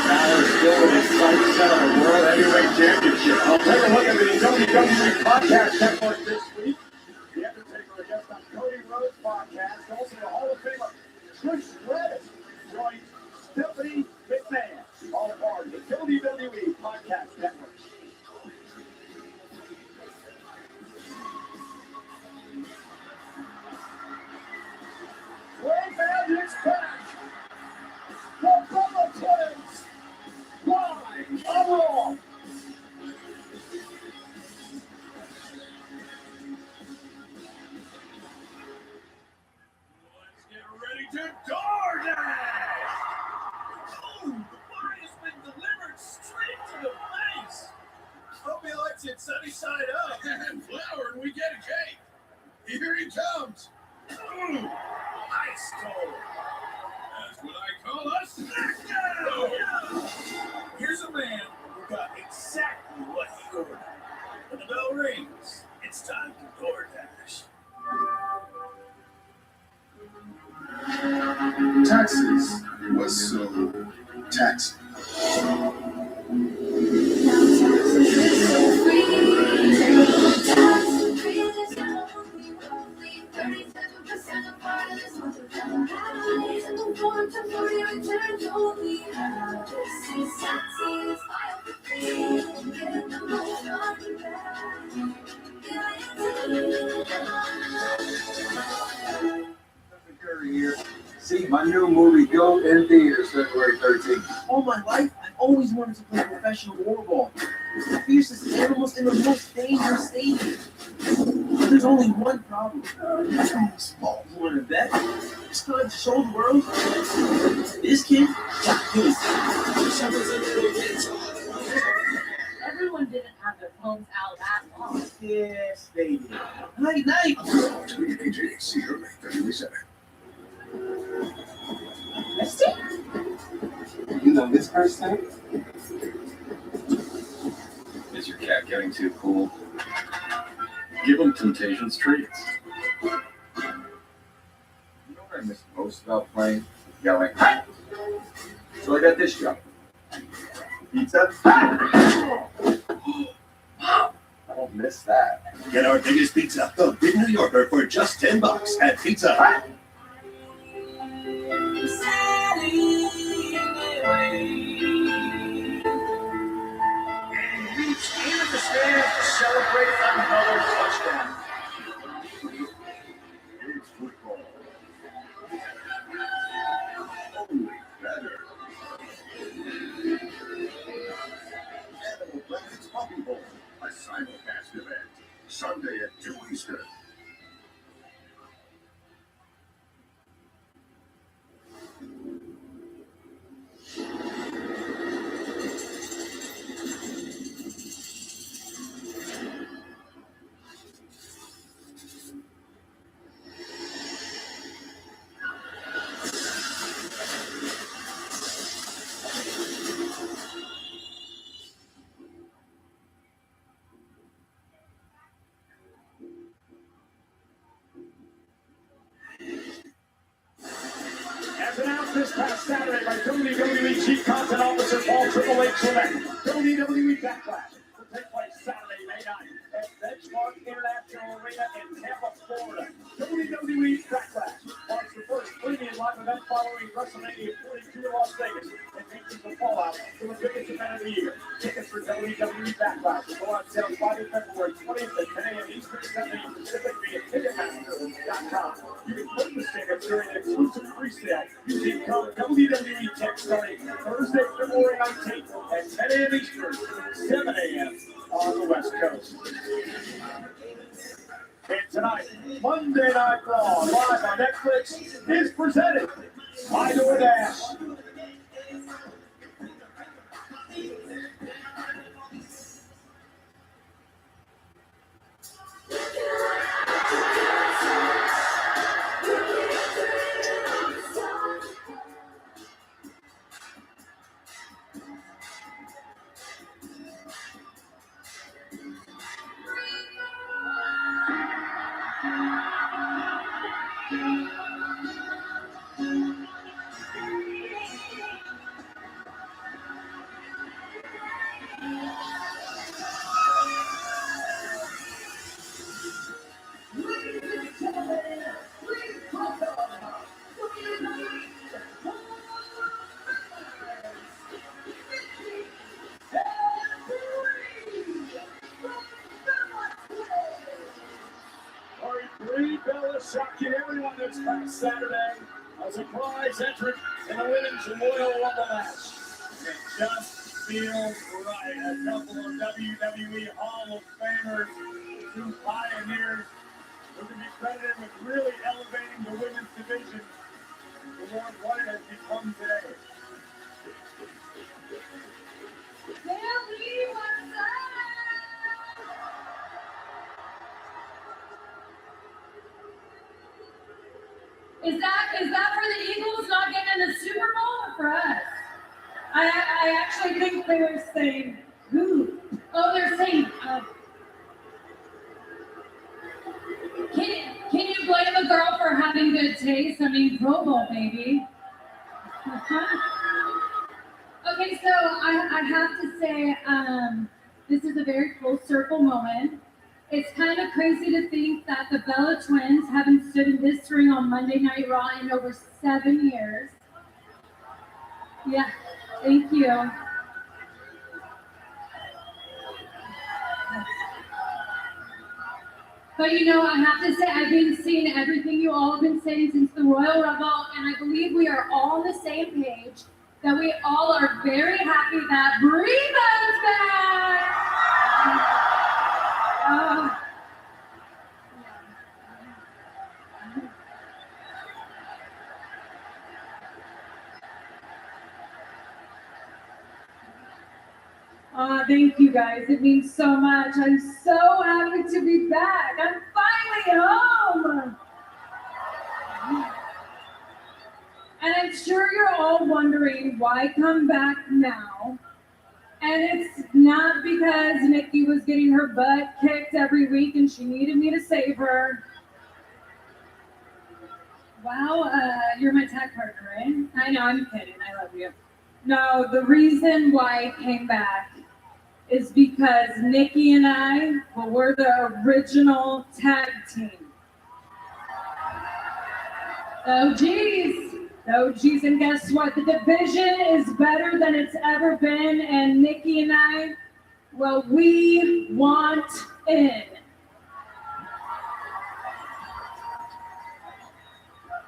Balor still in his sights set on the World Heavyweight Championship. I'll take a look at the WWE Podcast Network this week. The Undertaker, a guest on Cody Rhodes podcast. Also, the Hall of Famer Trish Stratus joined Stephanie McMahon. All part of the WWE Podcast Network. Way Magic's back. The Bubba Twins. Live on Raw. To DoorDash! Oh, the party has been delivered straight to the face! Hope he likes it sunny side up. And flour and we get a cake. Here he comes. Ice cold. That's what I call a smackdown! Here's a man who got exactly what he ordered. When the bell rings, it's time to DoorDash. Taxes was so taxing. See my new movie Go in theaters February 13th. All my life, I've always wanted to play professional warball. It's the fiercest animals in the most dangerous stages. But there's only one problem. Small. You want to bet? It's time to show the world. This kid got good. Everyone didn't have their phones out that long. Yes, they did. Night, night. Tweet AJ, see her May 37. You know this person? Is your cat getting too cool? Give him Temptations treats. You know what I miss most about playing? Yelling. "Ha!" So I got this job. Pizza. Ha! I don't miss that. Get our biggest pizza, the Big New Yorker, for just $10 at Pizza Hut. Reached into the stands to celebrate another touchdown. It's football. Only better. Animal Planet's Puppy Bowl, a simulcast event. Sunday at 2 Eastern. As announced this past Saturday by WWE Chief Content Officer Paul Triple H Levesque, WWE Backlash will take place Saturday, May 9th at Benchmark International Arena in Tampa, Florida. WWE Backlash marks the first premium live event following WrestleMania 42 in Las Vegas and features the fallout from the biggest event of the year. Tickets for WWE Backlash will go on sale Friday, February 20th at 10 a.m. Eastern, 7 a.m. Pacific via Ticketmaster.com. You can purchase tickets during an exclusive pre-sale using code WWE Text starting Thursday, February 19th at 10 a.m. Eastern, 7 a.m. on the West Coast. And tonight, Monday Night Raw, live on Netflix, is presented by DoorDash. Shocking everyone this past Saturday. A surprise entrant in the Women's Royal Rumble match. It just feels right. A couple of WWE Hall of Famers, two pioneers who can be credited with really elevating the women's division towards what it has become today. Is that for the Eagles not getting in the Super Bowl or for us? I actually think they were saying who? Oh, they're saying. Can you blame a girl for having good taste? I mean, Pro Bowl, baby. Okay, so I have to say, this is a very full circle moment. It's kind of crazy to think that the Bella Twins haven't stood in this ring on Monday Night Raw in over 7 years. Yeah, thank you. But you know, I have to say, I've been seeing everything you all have been saying since the Royal Rumble, and I believe we are all on the same page, that we all are very happy that Bree's back! Thank you guys. It means so much. I'm so happy to be back. I'm finally home. And I'm sure you're all wondering why come back now. And it's not because Nikki was getting her butt kicked every week and she needed me to save her. Wow, you're my tech partner, right? I know, I'm kidding. I love you. No, the reason why I came back is because Nikki and I, well, we're the original tag team. OGs, and guess what? The division is better than it's ever been, and Nikki and I, well, we want in.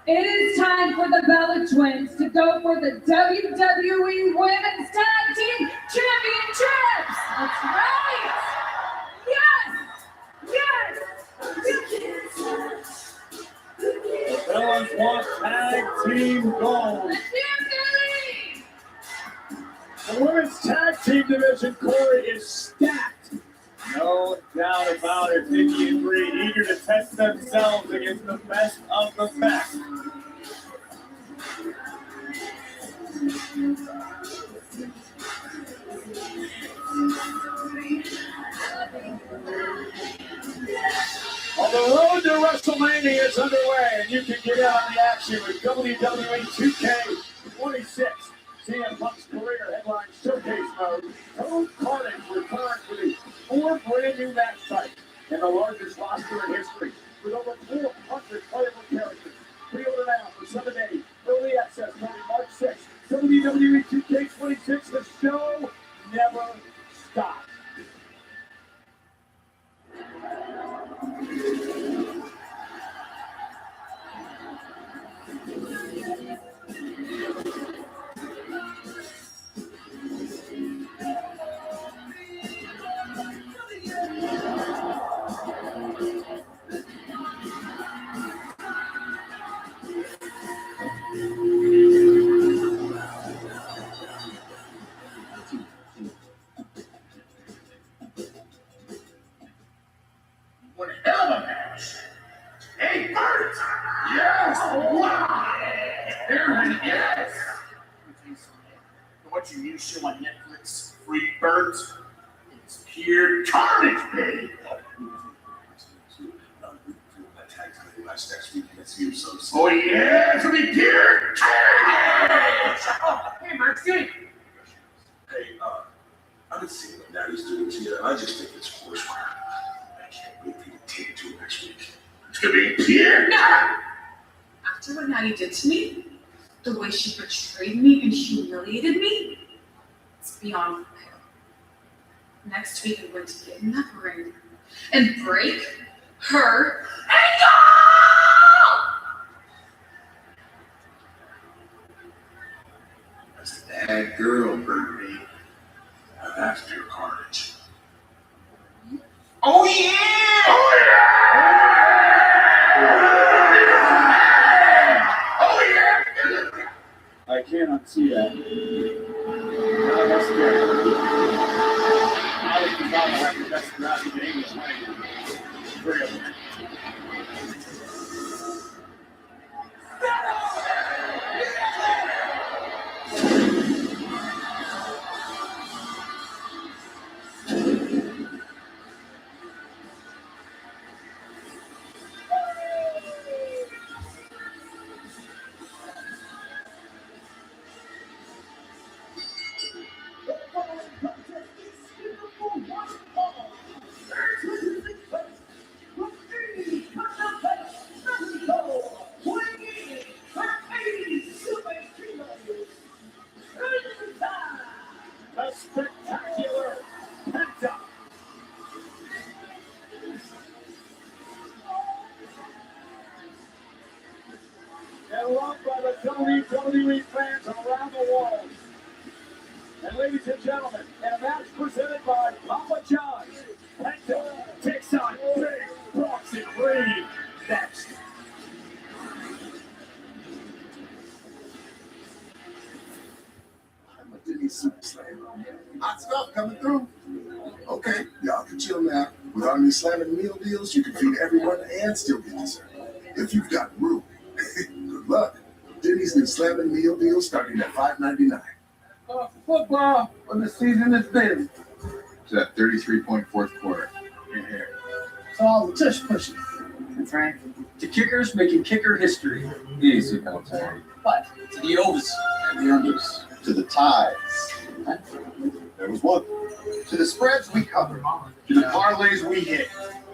It is time for the Bella Twins to go for the WWE Women's Tag Team Championships. That's right. Yes. The Bellas want tag team gold. The women's tag team division, Corey, is stacked. No doubt about it. Nikki and Brie eager to test themselves against the best of the best. Well, the road to WrestleMania is underway, and you can get in on the action with WWE 2K26. CM Punk's career headline showcase mode. Total Carnage returns for the 4 brand new match types and the largest roster in history with over 400 playable characters. Pre-order now for 7 days. Early access starting March 6th. WWE 2K26, the show never stops. One hell of a match. Hey, Bert! Yes! Wow! Aaron, yes! What you new show on Netflix, Free Bert? It's pure carnage, baby! Oh, yeah! It's gonna be pure carnage! Hey, Bert, good. Hey, I've been seeing what Daddy's doing to you, and I just think it's horseware. I can't wait for you to take it to him next week. It's gonna be pure. No! After what Natty did to me, the way she betrayed me and humiliated me, it's beyond compare. Next week, I'm going to get in that ring and break her ankle! That's a bad girl, Birdie. Now that's pure carnage. Oh, yeah! Oh, yeah! Oh, yeah! I cannot see that. Now that's good. Alex is out to have the best graphic in English language. Three of them. The spectacular Penta. presented by Papa John's. Penta takes on Big Bronson Reed next. I'm a Diddy Super Slam. Hot stuff coming through. Okay, y'all can chill now. With our new slamming meal deals, you can feed everyone and still get dessert. If you've got room. Good luck. Denny's new slamming meal deal starting at $5.99. Football when the season has been. It's that 33-point fourth quarter. You're here. It's all the tush pushing. That's right. To kickers making kicker history. Easy, Beltane. But to the overs and the unders. To the ties. There was one. To the spreads we cover. To the parlays we hit.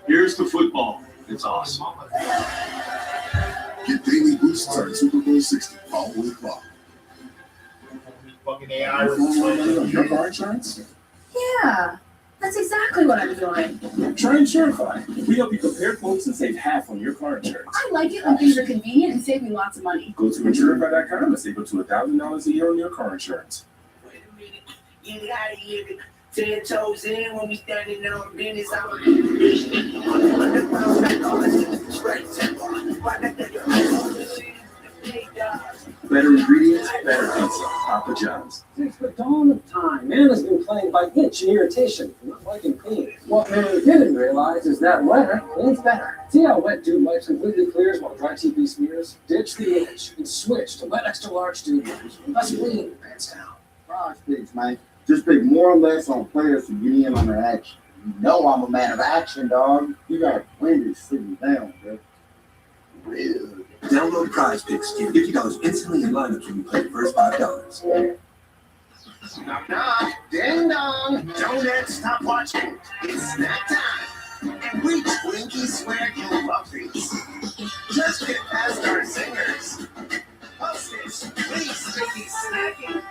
Here's the football. It's awesome. Get daily boosts on Super Bowl 60 all week long. Fucking AI. Your car insurance? Yeah, that's exactly what I'm doing. Try Insurify. We help you compare quotes and save half on your car insurance. I like it when things are convenient and save me lots of money. Go to Insurify.com and save up to $1,000 a year on your car insurance. Wait a minute. You gotta hear it. 10 toes in when we standing on business. Better ingredients, better pizza. Papa John's. Since the dawn of time, man has been plagued by itch and irritation from not liking clean. What man didn't realize is that wetter cleans better. See how Wet Dude Wipes completely clears while Dry TP smears? Ditch the itch and switch to Wet Extra Large Dude Wipes. Less clean, hands down. Frosh picks, man. Just pick more or less on players to get in on their action. You know I'm a man of action, dog. You got plenty sitting down, bro. Real. Download Prize Picks. Get $50 instantly in lineups when you play the first $5. Knock, knock. Ding dong. Don't stop watching. It's snack time. And we Twinkies swear you love these. Just get past our singers. Postage, please sticky snacking.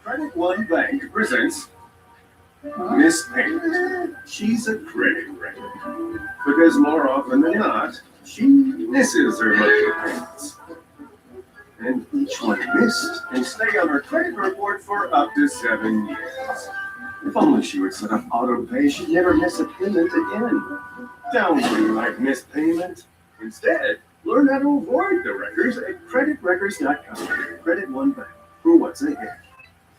Credit One Bank presents Miss Payment. She's a credit record. Because more often than not, she misses her monthly payments. And each one missed can stay on her credit report for up to 7 years. If only she would set up auto pay, she'd never miss a payment again. Don't be like missed payment. Instead, learn how to avoid the records at creditrecords.com. Credit One Bank for what's ahead.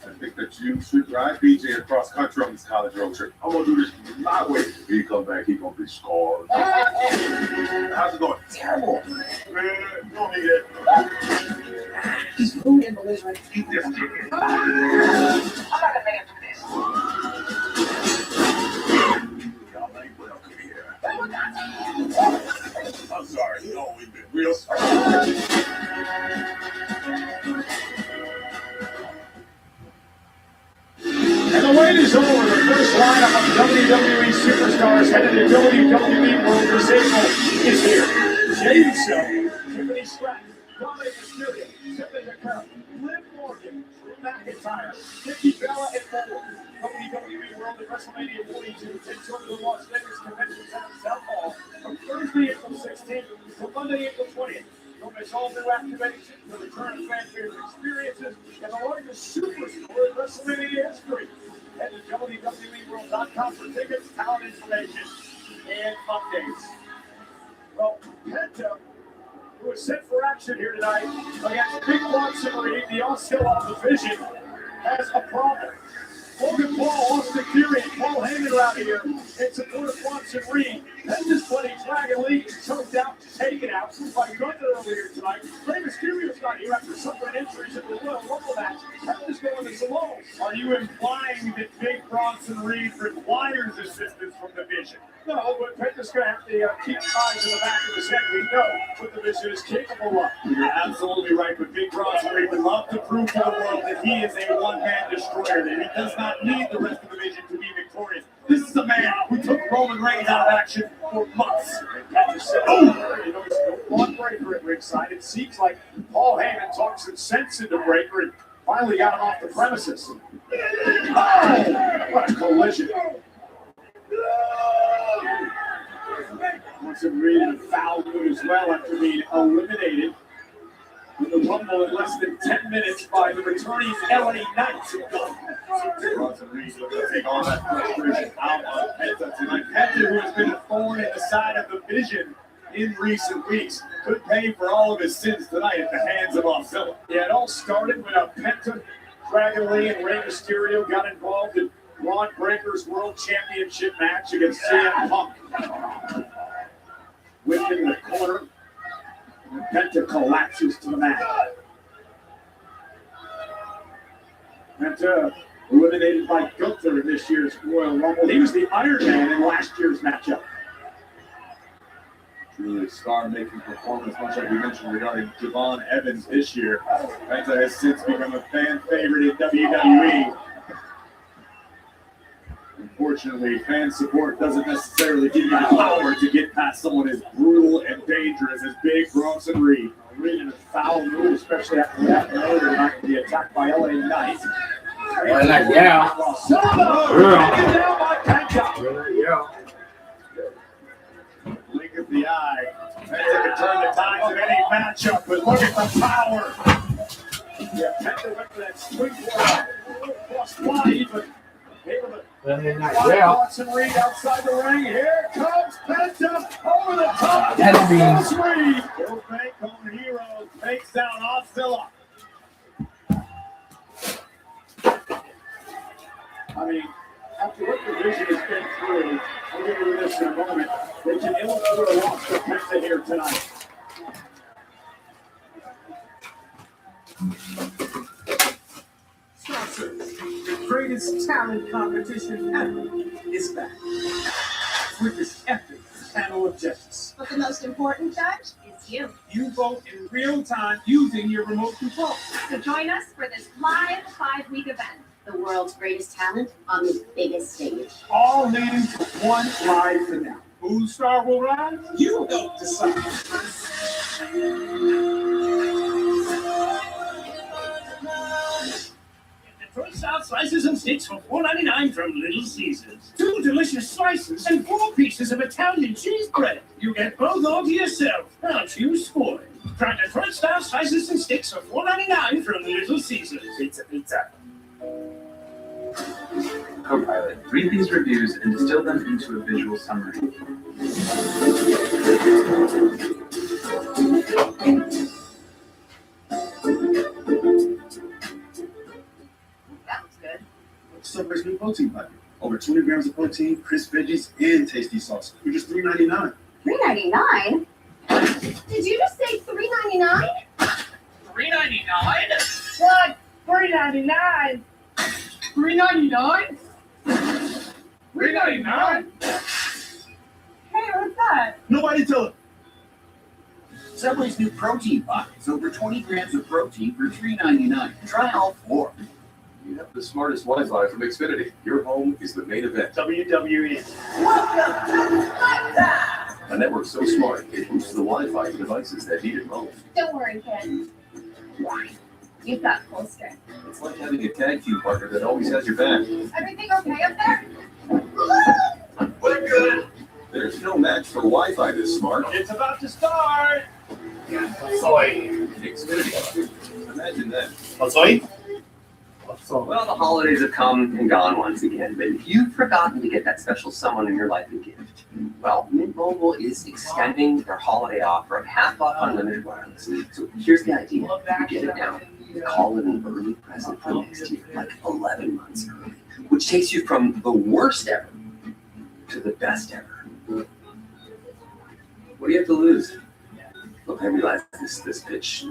I think that you should ride BJ across country on this college road trip. I'm gonna do this my way. If he come back, he gonna be scarred. How's it going? Terrible. Man, you don't need it. He's rude and belligerent. Eat this chicken. I'm not gonna make him do this. Y'all ain't welcome here. I'm sorry. You know we've been real sorry. And the wait is over. The first lineup of WWE superstars headed to WWE World this April is here. Jey Uso, Tiffany Stratton, Dominic Mysterio, Tiffany McCurry, Liv Morgan, Drew McIntyre, Nikki Bella, and more. WWE World at WrestleMania 42 takes over the Las Vegas Convention Center South Hall from Thursday, April 16th to Monday, April 20th. Don't miss all new activations, the return of fan favorite experiences, and the largest superstore in WrestleMania history. Head to WWEWorld.com for tickets, talent information, and updates. Well, Penta, who is set for action here tonight against Big Bronson Reed, the Osceola division, has a problem. Logan Paul, Austin Theory, and Paul Heyman are out here in support of Bronson Reed. Penta's buddy Dragon Lee is choked out, taken out by Gunther earlier tonight. Rey Mysterio's not here after suffering injuries in the Royal Rumble match. Penta's going to Salome. Are you implying that Big Bronson Reed requires assistance from the Vision? No, but Penta's going to have to keep eyes in the back of his head. We know what the Vision is capable of. You're absolutely right, but Big Bronson Reed would love to prove to the world that he is a one-man destroyer, that he does not need the rest of the Vision to be victorious. This is a man who took Roman Reigns out of action for months. And just said, oh, you know, he's still one Breaker at ringside. It seems like Paul Heyman talked some sense into Breaker and finally got him off the premises. Oh, what a collision. Bronson Reed in a foul mood as well after being eliminated with the Rumble in less than 10 minutes by the returning LA Knights. Bronson Reed looking to take all that frustration out on Penta tonight. Penta, who has been a thorn in the side of the Vision in recent weeks, could pay for all of his sins tonight at the hands of Oscilla. Yeah, it all started when Penta, Dragon Lee, and Rey Mysterio got involved in Ron Breaker's World Championship match against CM Punk. Whipped in the corner, and Penta collapses to the mat. Penta eliminated by Gunther in this year's Royal Rumble. He was the Iron Man in last year's matchup. Truly a star-making performance, much like we mentioned regarding Javon Evans this year. Penta has since become a fan favorite in WWE. Unfortunately, fan support doesn't necessarily give you the power to get past someone as brutal and dangerous as Big Bronson Reed. Reed in a foul move, especially after that earlier night, the attack by LA Knight. LA Knight, yeah. Taken down by Penta. Yeah. Blink of the eye. Penta can turn the tides of any matchup, but look at the power. Yeah, Penta went for that springboard plus 5, but able to LA Knight, find yeah. Bronson Reed outside the ring. Here comes Penta over the top. That'll be- Bronson Reed. Bill Fake on Hero takes down Oscilla. I mean, after what the Vision has been through, we'll get into this in a moment. They can ill afford a loss for Penta here tonight. Sponsors, the greatest talent competition ever is back with this epic panel of judges. But the most important judge is you. You vote in real time using your remote control. So join us for this live 5-week event. The world's greatest talent on the biggest stage. All leading to one live finale. Whose star will rise? You don't decide. Detroit South slices and sticks for $4.99 from Little Caesars. 2 delicious slices and 4 pieces of Italian cheese bread. You get both all to yourself. Aren't you spoiled? Try Detroit style slices and sticks for $4.99 from Little Caesars. Pizza, pizza. Copilot, read these reviews and distill them into a visual summary. That was good. Subway's new protein packet. Over 20 grams of protein, crisp veggies, and tasty sauce for just $3.99. $3.99? Did you just say $3.99? $3.99? What? $3.99? $3.99? $3.99? Hey, what's that? Nobody tell it. Subway's new protein pockets, over 20 grams of protein for $3.99. Try all 4. You have the smartest Wi-Fi from Xfinity. Your home is the main event. WWE. A network so smart, it boosts the Wi-Fi to devices that need it most. Don't worry, kid. You've got full strength. It's like having a tag team partner that always has your back. Everything okay up there? We're good. There's no match for Wi-Fi this smart. It's about to start. Xfinity. Imagine that. Well, the holidays have come and gone once again, but if you've forgotten to get that special someone in your life a gift, well, Mint Mobile is extending their holiday offer of half off unlimited wireless. So here's the idea. You get it now. You call it an early present for next year, like 11 months early, which takes you from the worst ever to the best ever. What do you have to lose? Look, I realize this pitch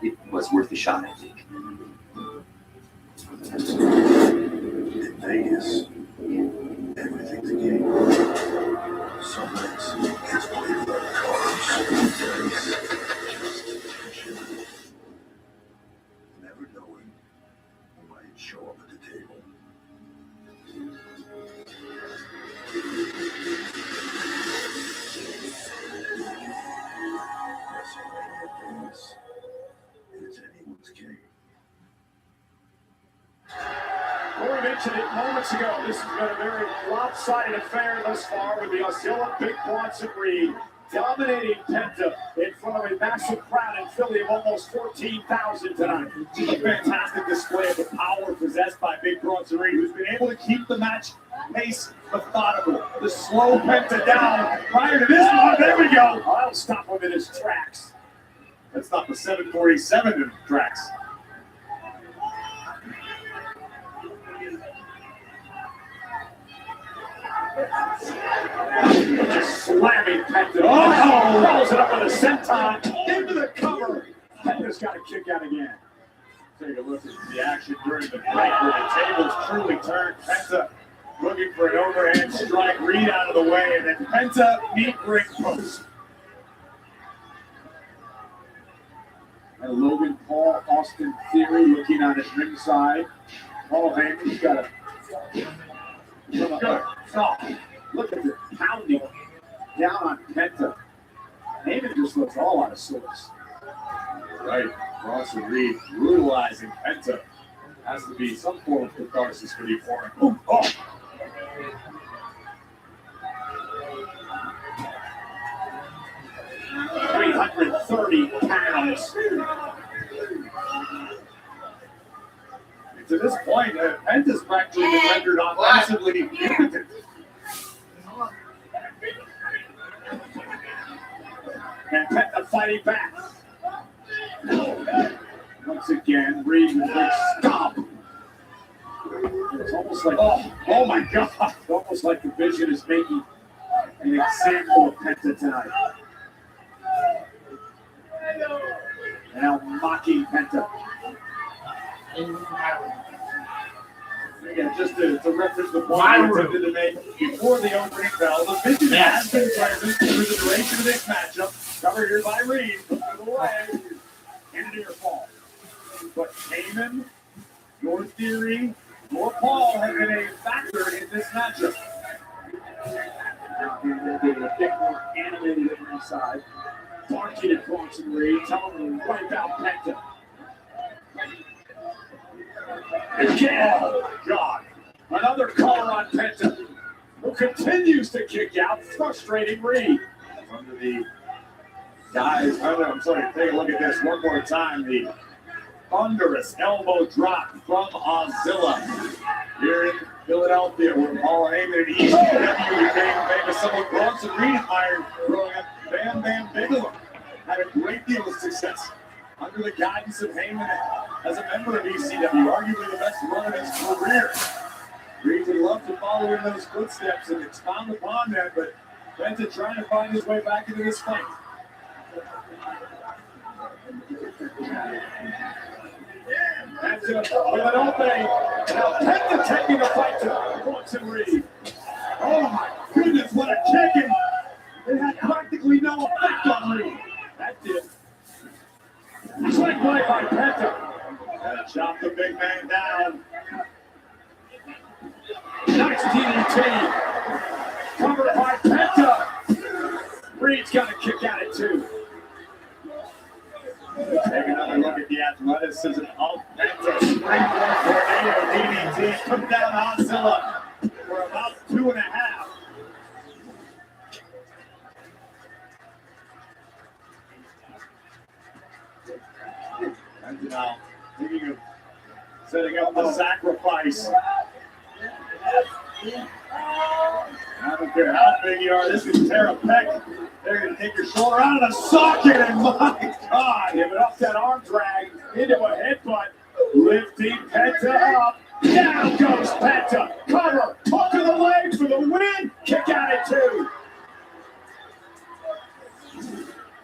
it was worth the shot, I think. In Vegas, everything's a game. Some nights it's played by the cards. Never knowing who might show up at the table. WrestleMania Vegas, it's anyone's game. Corey mentioned it moments ago. This has been a very lopsided affair thus far with the Oscilla Big Bronson Reed dominating Penta in front of a massive crowd in Philly of almost 14,000 tonight. Just a fantastic display of the power possessed by Big Bronson Reed, who's been able to keep the match pace methodical. The slow Penta down prior to this one. There we go. I'll stop him in his tracks. That's not the 747 in tracks. Just slamming Penta. Oh, rolls it up with a senton into the cover. Penta's got to kick out again. Take a look at the action during the break where the tables truly turned. Penta looking for an overhand strike, Reed out of the way, and then Penta meet ring post. And Logan Paul, Austin Theory looking on his ringside. Paul Heyman's got a look at the pounding down on Penta. Heyman just looks all out of sorts. Right, Bronson Reed brutalizing Penta. Has to be some form of catharsis for the opponent. Ooh, oh. $330 pounds. And to this point, Penta's practically been rendered offensively impotent. And Penta fighting back. Once again, Reed with a stop. It's almost like, oh my God. It's almost like the Vision is making an example of Penta tonight. Now mocking Penta. Again, just to reference the point I attempted to make before the opening bell, the Vision has been present through the duration of this matchup. Covered here by Reed. Look to the leg. And a near fall. But Heyman, your Theory, your Paul have been a factor in this matchup. Now they're getting a bit more animated at ringside. Barking at Bronson Reed, telling him to wipe out Penta. Again, oh God, another collar on Penta, who continues to kick out, frustrating Reed. Under the guys, I'm sorry, take a look at this one more time. The thunderous elbow drop from Ozilla here in Philadelphia, where Paul Heyman and ECW became famous. Someone Bronson Reed admired growing up. Bam Bam Bigelow had a great deal of success under the guidance of Heyman as a member of ECW, arguably the best run of his career. Reed would love to follow in those footsteps and expound upon that, but Penta trying to find his way back into this fight. Penta with an opening. Now Penta taking the fight to Bronson Reed. Oh my goodness, what a kicking! It had practically no effect on Reed. That did. Quick play by Penta. And chop the big man down. Nice DDT. Covered by Penta. Reed's got to kick out at two. Take another look at the athleticism of Penta. Springboard tornado DDT. Took down Ozilla for about 2.5. And now, thinking of setting up the sacrifice. I don't care how big you are, this is Tara Peck. They're going to take your shoulder out of the socket, and my God, give it up that arm drag into a headbutt. Lifting Penta up. Down goes Penta. Cover. Hook to the leg for the win. Kick out at two.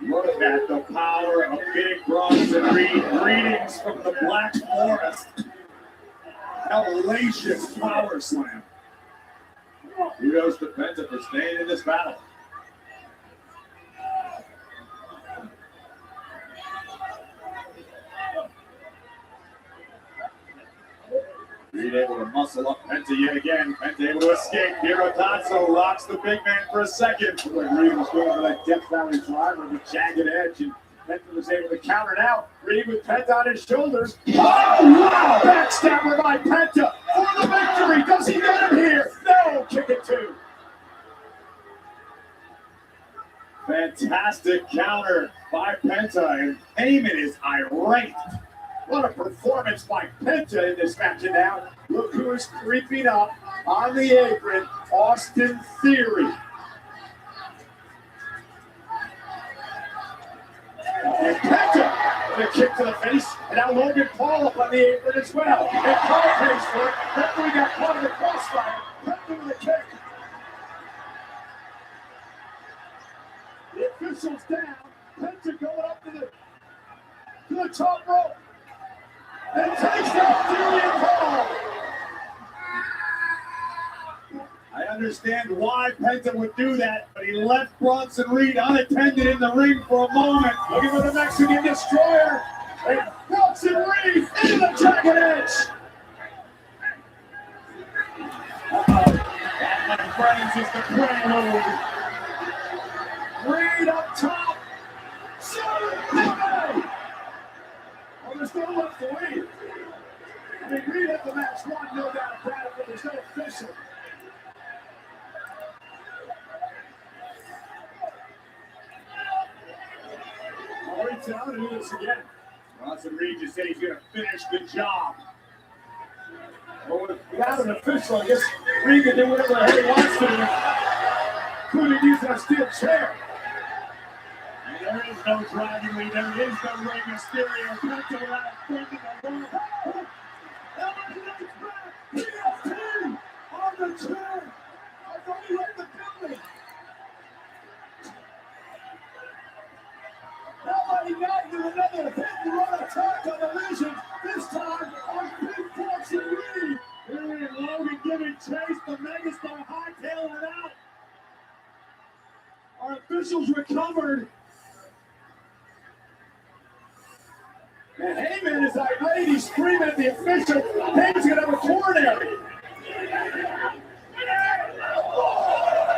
Look at the power of Big Bronson Reed. Greetings from the Black Forest. Hellacious power slam. Kudos to Penta for staying in this battle. Reed able to muscle up Penta yet again. Penta able to escape. Hirotatsu locks the big man for a second. Reed was going for that Death Valley driver with a jagged edge, and Penta was able to counter it out. Reed with Penta on his shoulders. Oh, wow! Backstabber by Penta for the victory. Does he get him here? No! Kick it two. Fantastic counter by Penta, and Heyman is irate. What a performance by Penta in this match. And now, look who is creeping up on the apron, Austin Theory. And Penta with a kick to the face, and now Logan Paul up on the apron as well. And Paul pays for it. Referee got caught in the crossfire. Penta with a kick. The official's down. Penta going up to the top rope. And takes down Theory and Paul. I understand why Penta would do that, but he left Bronson Reed unattended in the ring for a moment. Looking for the Mexican Destroyer. And Bronson Reed into the Dragon Edge. That, my friends, is the prelude. Reed up top. Saturday. Oh, there's still left to lead. I mean, Reed had the match won, no doubt about it, but there's no official. Reed's out to do this again. Bronson Reed just said he's going to finish the job. Well, without an official, I guess Reed can do whatever the hell he wants to do, including using a steel chair. And there is no Dragon Lee, there is no Rey Mysterio. Penta without a friend in the world. LA Knight's back. PFT on the chair. I've already left the building. LA Knight with another hit and run attack on the Legion. This time on Big Bronson Reed. Here in Logan giving chase. The Megastar hightailing it out. Our officials recovered. And Heyman is irate. He's screaming at the official. Heyman's going to have a coronary.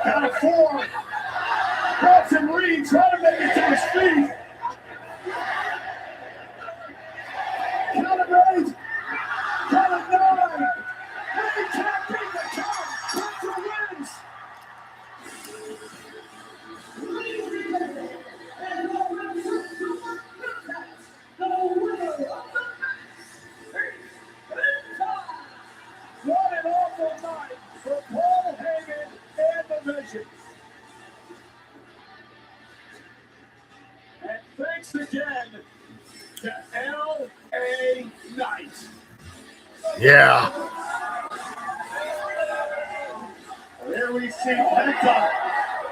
Count of 4. Bronson Reed trying to make it to his feet. Count of 8. Count of 9. Reed can't beat the count. Bronson wins. What an awful night for Paul Heyman and the Vision. And thanks again to LA Knight. Yeah. There we see Penta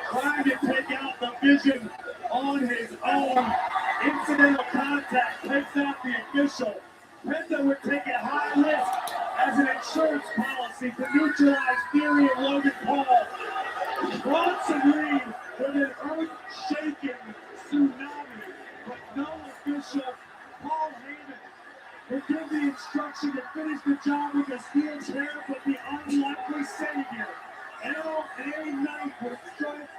trying to take out the Vision on his own. Incidental contact takes out the official. Penta would take a high risk as an insurance policy to neutralize Theory and Logan Paul. Bronson Reed with an earth-shaking tsunami, but no official. Paul Heyman would give the instruction to finish the job with a steel chair, but the unlikely savior, LA Knight, would strike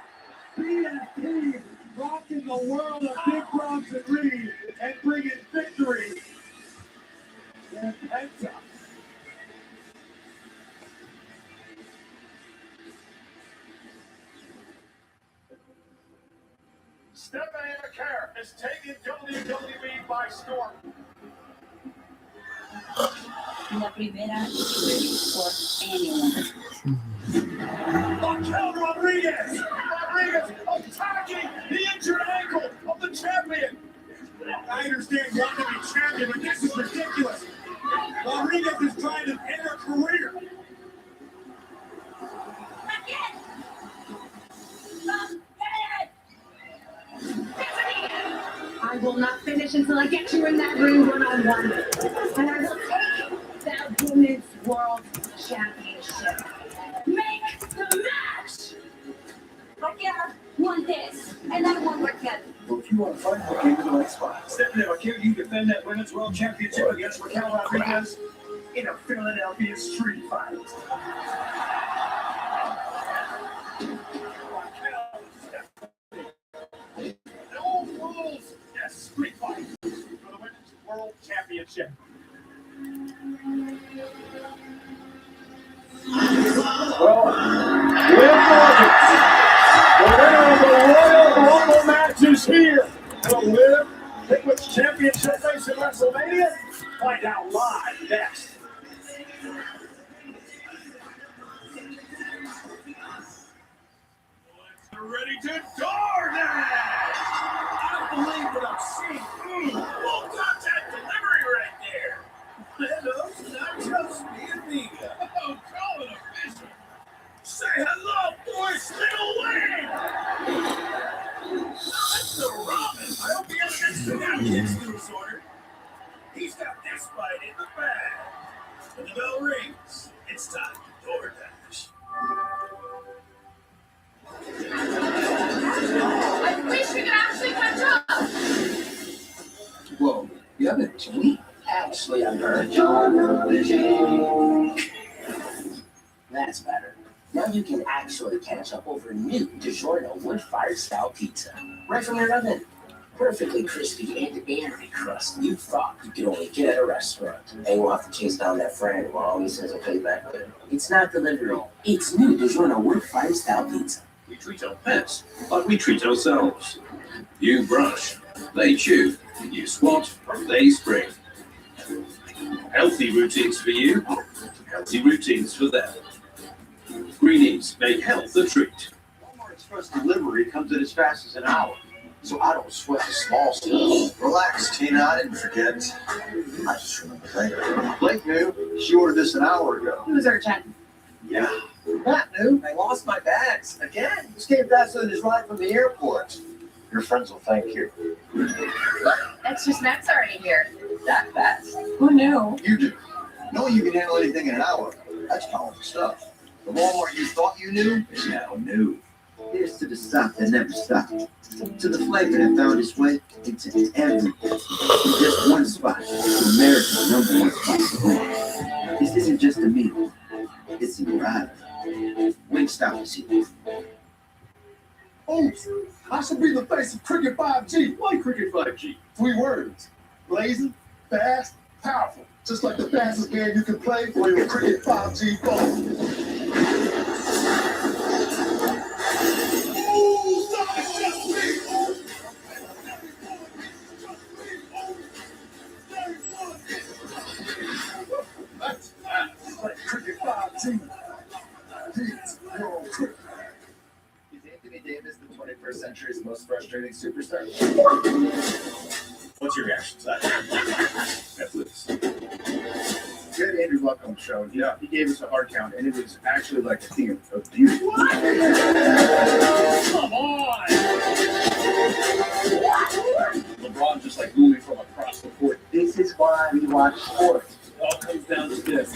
PFT, rocking the world of Big Bronson Reed and bringing victory to Penta. Stephanie McCare has taken WWE by storm. La primera por anyone. Raquel Rodriguez! Rodriguez attacking the injured ankle of the champion. I understand wanting to be champion, but this is ridiculous. Rodriguez is trying to end her career. I will not finish until I get you in that ring one-on-one. And I will take that Women's World Championship. Make the match! Raquel won this, and I won Raquel. Well, if you want to fight, I came to the right spot. Stephanie McCare, you defend that Women's World Championship against Raquel Rodriguez in a Philadelphia street fight. No rules. Yes, street fight for the Women's World Championship. Well, Liv Morgan, the winner of the Royal Rumble WrestleMania? Find out live next. Ready to DoorDash! I don't believe what I'm seeing. Full contact delivery right there. Hello, nachos, mi amiga. Oh, call it official. Say hello, boys, little Wayne. That's the ramen. I hope he has an extra napkins to his order. He's got this bite in the bag. When the bell rings, it's time to DoorDash. I wish we could actually catch up. Whoa, you have a tweet? Actually, I heard. That's better. Now you can actually catch up over new DiGiorno wood-fired style pizza. Right from your oven. Perfectly crispy and airy crust you thought you could only get at a restaurant. And we'll have to chase down that friend who always says I'll pay back later. It's not delivery. It's new DiGiorno wood-fired style pizza. We treat our pets like we treat ourselves. You brush, they chew. You squat, they spring. Healthy routines for you, healthy routines for them. Greenies make health a treat. Walmart Express delivery comes in as fast as an hour, so I don't sweat the small stuff. Relax, Tina. I didn't forget. I just remember later. Blake knew. She ordered this an hour ago. It was urgent. Yeah. Matt knew. I lost my bags again. This came faster than his ride from the airport. Your friends will thank you. Extra snacks already here. That fast. Who knew? You do. Knowing you can handle anything in an hour, that's powerful stuff. The Walmart you thought you knew is now new. Here's to the stuff that never stopped. To the flavor that found its way into everything. In just one spot. America's #1 spot for home. This isn't just a meal. It's a ride. Wingstop is here. Oops, I should be the face of Cricket 5G. Why Cricket 5G? 3 words. Blazing, fast, powerful. Just like the fastest game you can play on your Cricket 5G phone. Like Cricket 5G. Beats your cricket. Is Anthony Davis the 21st century's most frustrating superstar? What's your reaction to that? Netflix. We had Andrew Luck on the show. Yeah, he gave us a hard count, and it was actually like a thing of beauty. Come on! LeBron just like moving from across the court. This is why we watch sports. It all comes down to this.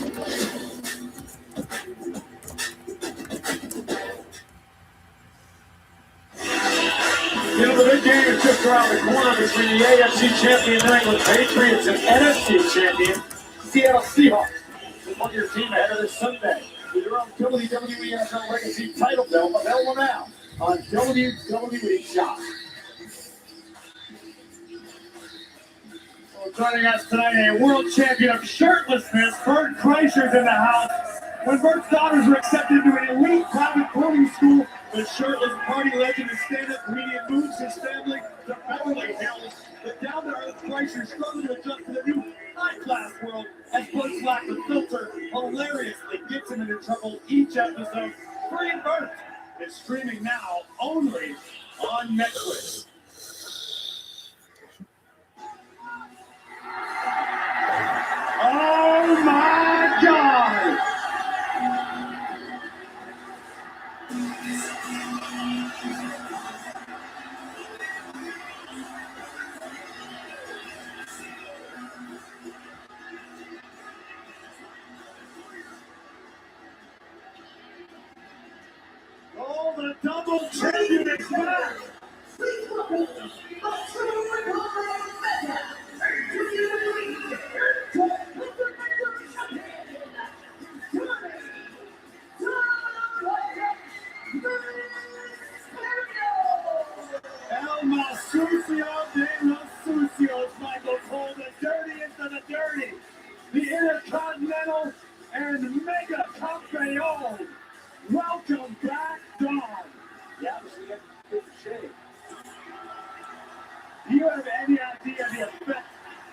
You know, the big game is just around the corner between the AFC champion New England Patriots and NFC champion Seattle Seahawks. So put your team ahead of this Sunday with your own WWE NFL Legacy title belt available now on WWE Shop. Well, joining us tonight, a world champion of shirtlessness, Bert Kreischer's in the house. When Bert's daughters were accepted into an elite private boarding school, the shirtless party legend and stand-up comedian moves his family to Beverly Hills. The down-to-earth Kreischer struggled to adjust to the new high-class world as Bert's lack of filter hilariously gets him into trouble each episode. Free Bert is streaming now only on Netflix. Oh my God! Oh, the double champion is back! El Masucio de los Sucios, Michael Cole, the dirtiest of the dirty, the Intercontinental and Mega Campeon. Welcome back, Dawn. Yeah, we got good shape. Do you have any idea the effect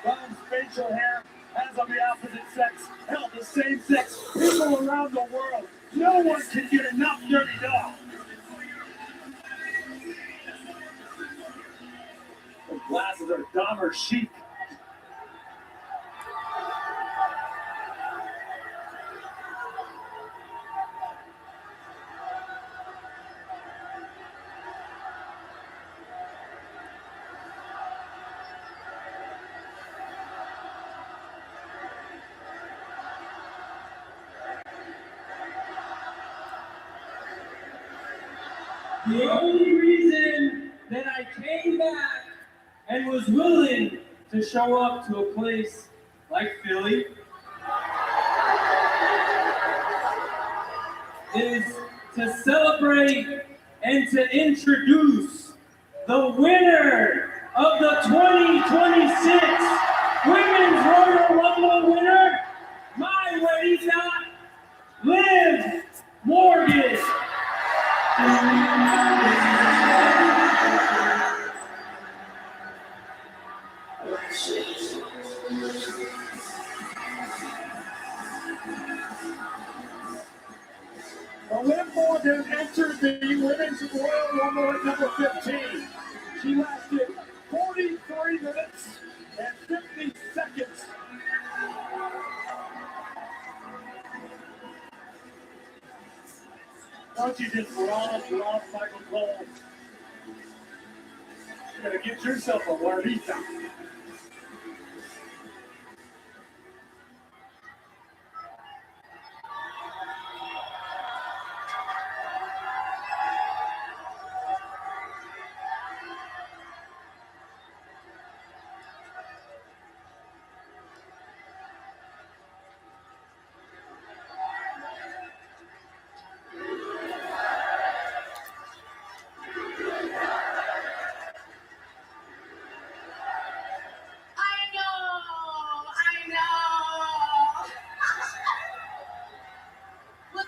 Dawn's facial hair as of the opposite sex. Hell, the same sex people around the world. No one can get enough Dirty Dog. The glasses are Dahmer chic. The only reason that I came back and was willing to show up to a place like Philly is to celebrate and to introduce the winner of the 2026 Women's Royal Rumble winner, my güerita, Liv Morgan. Liv Morgan entered the Women's Royal Rumble at number 15. She lasted 43 minutes and 50 seconds. Don't you just love Michael Cole? You gotta get yourself a güerita.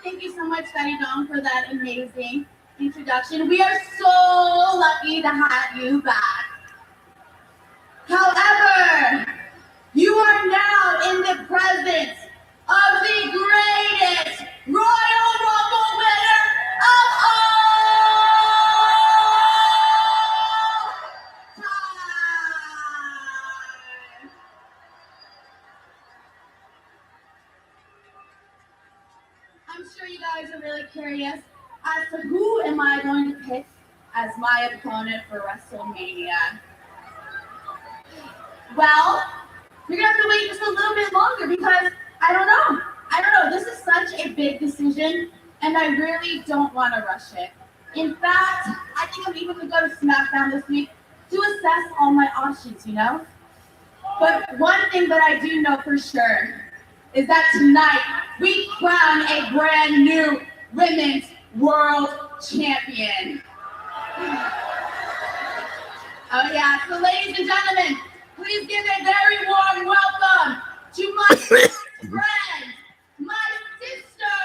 Thank you so much, Daddy Dom, for that amazing introduction. We are so lucky to have you back. However, you are now in the presence of the greatest Royal Rumble winner of all time. I'm sure you guys are really curious as to who am I going to pick as my opponent for WrestleMania. Well, you're gonna have to wait just a little bit longer because I don't know. This is such a big decision, and I really don't want to rush it. In fact, I think I'm even gonna go to SmackDown this week to assess all my options, you know? But one thing that I do know for sure is that tonight we crown a brand new Women's World Champion. Oh yeah, so ladies and gentlemen, please give a very warm welcome to my friend, my sister,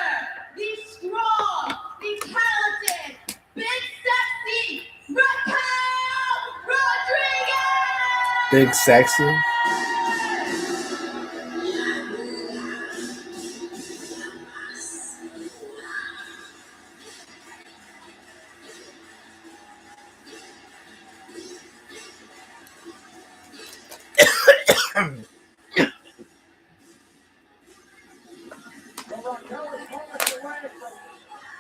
the strong, the talented, big sexy Raquel Rodriguez! Big sexy?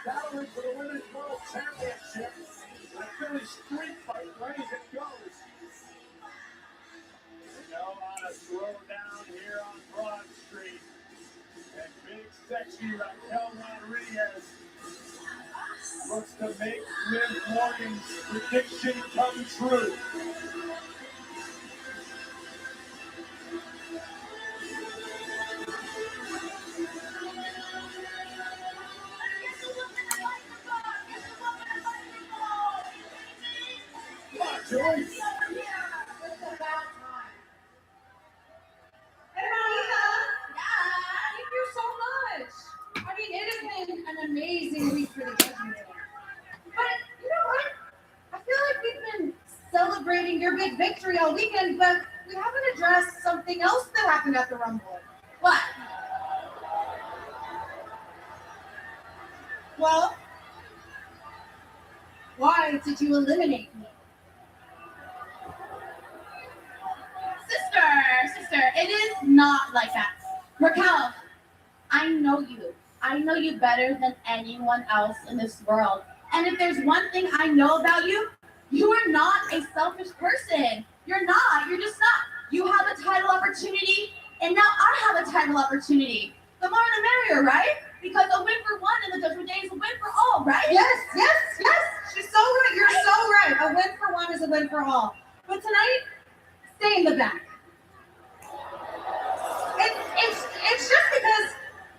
Battling for the Women's World Championship. A Philly street fight, right as it goes. We know how to throw down here on Broad Street. And big sexy Raquel Rodriguez looks to make Liv Morgan's prediction come true. Joyce. It's about time. Hey, Monica. Yeah, thank you so much. I mean, it has been an amazing week for the Judgment Day. But you know what? I feel like we've been celebrating your big victory all weekend, but we haven't to address something else that happened at the Rumble. What? Well, why did you eliminate me? Sister, it is not like that. Raquel, I know you. I know you better than anyone else in this world. And if there's one thing I know about you, you are not a selfish person. You're not. You're just not. You have a title opportunity, and now I have a title opportunity. The more the merrier, right? Because a win for one in the Judgment Day is a win for all, right? Yes. She's so right. You're so right. A win for one is a win for all. But tonight, stay in the back. It's just because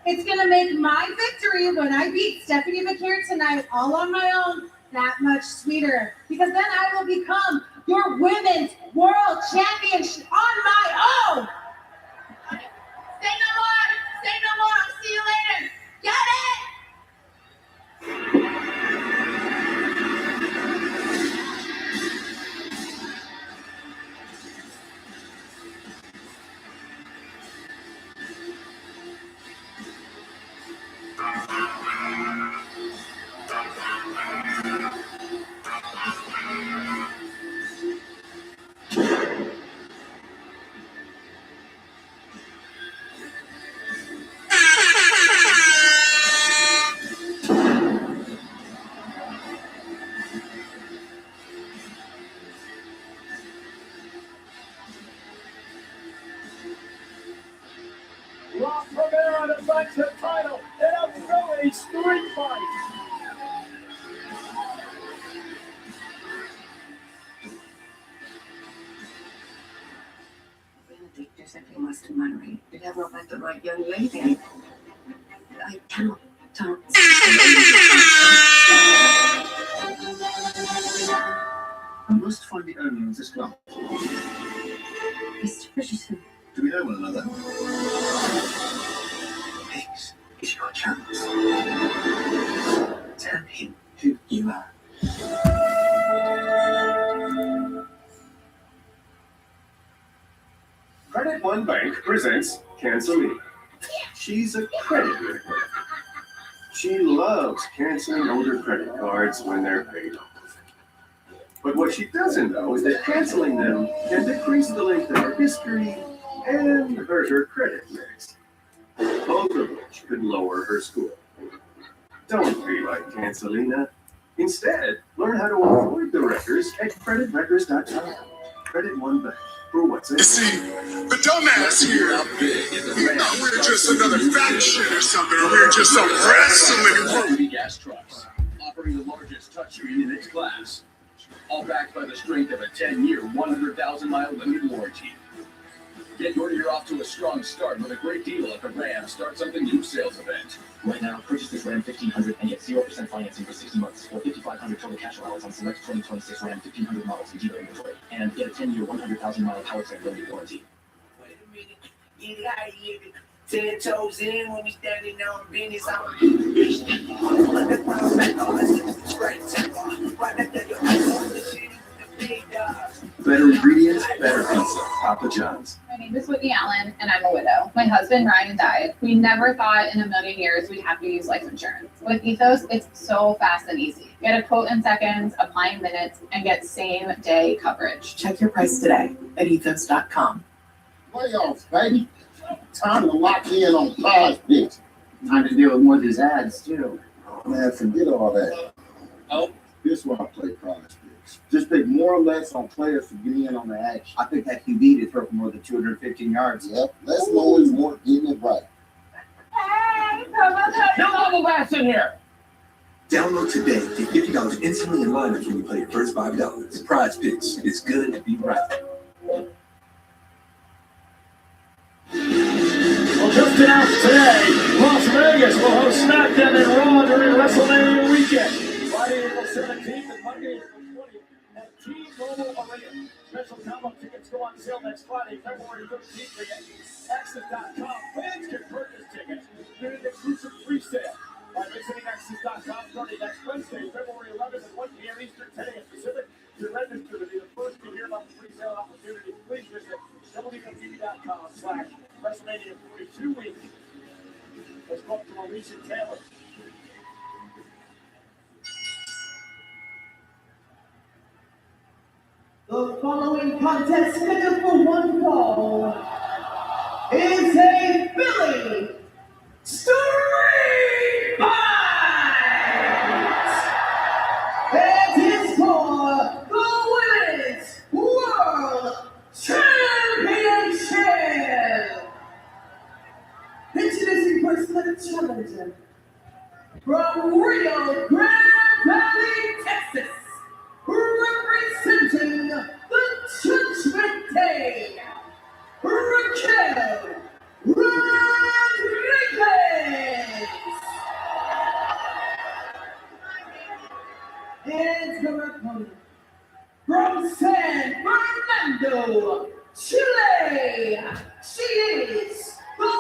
it's going to make my victory when I beat Stephanie McCare tonight all on my own that much sweeter. Because then I will become your women's world champion on my own. Say no more. I'll see you later. Get it? Ross Rivera defends the title in a Philly street fight. Benedict said he must marry. Did I not met the right young lady? I cannot tell. I must find the owner of this club. Mr. Richardson. Do we know one another? This is your chance. Tell him who you are. Credit One Bank presents Cancelee. She's a credit union. She loves canceling older credit cards when they're paid off. But what she doesn't know is that canceling them can decrease the length of her history and hurt her credit mix, both of which could lower her score. Don't be like Cancelina. Instead, learn how to avoid the wreckers at creditwreckers.com. Credit One Bank for what's in. You see, the dumbass here, he thought we were just another faction or something, or we were just some wrestling group. Gas trucks, offering the largest touchscreen in its class, all backed by the strength of a 10-year, 100,000-mile limited warranty. Get your year off to a strong start with a great deal at the Ram Start Something New sales event. Right now, purchase this Ram 1500 and get 0% financing for 60 months, or $5,500 total cash allowance on select 2026 Ram 1500 models in dealer inventory, and get a 10-year, 100,000-mile powertrain limited warranty. Wait a minute, get out of here. 10 toes in when we standing on business. Better ingredients, better pizza. Papa John's. My name is Whitney Allen, and I'm a widow. My husband, Ryan, died. We never thought in a million years we'd have to use life insurance. With Ethos, it's so fast and easy. Get a quote in seconds, apply in minutes, and get same-day coverage. Check your price today at ethos.com. Playoffs, baby. Time to lock in on Prize Picks. Time to deal with more of these ads, too. Man, forget all that. Oh. This is why I play Prize Picks. Just pick more or less on players to get in on the action. I picked that QB to throw for more than 215 yards. Yep, less noise, more getting it right. Hey, no bubble baths in here. Download today. Get $50 instantly in liners when you play your first $5. Prize Picks. It's good to be right. Well, just announced today, Las Vegas will host SmackDown and Raw during WrestleMania weekend. Friday, April 17th and Monday, April 20th at T-Mobile Arena. Special combo tickets go on sale next Friday, February 13th at Axis.com. Fans can purchase tickets during an exclusive pre-sale by visiting Axis.com starting next Wednesday, February 11th at 1 p.m. Eastern, 10 a.m. Pacific. to register to be the first to hear about the free sale opportunity, please visit WWE.com/WrestleMania 42 week. Let's go up to Alicia Taylor. The following contest scheduled for one fall is a Philly Street Fight! It is for the Women's World Championship! Introducing first the challenger from Rio Grande Valley, Texas, representing the Judgment Day, Raquel Rodriguez. And her opponent from San Fernando, Chile, she is the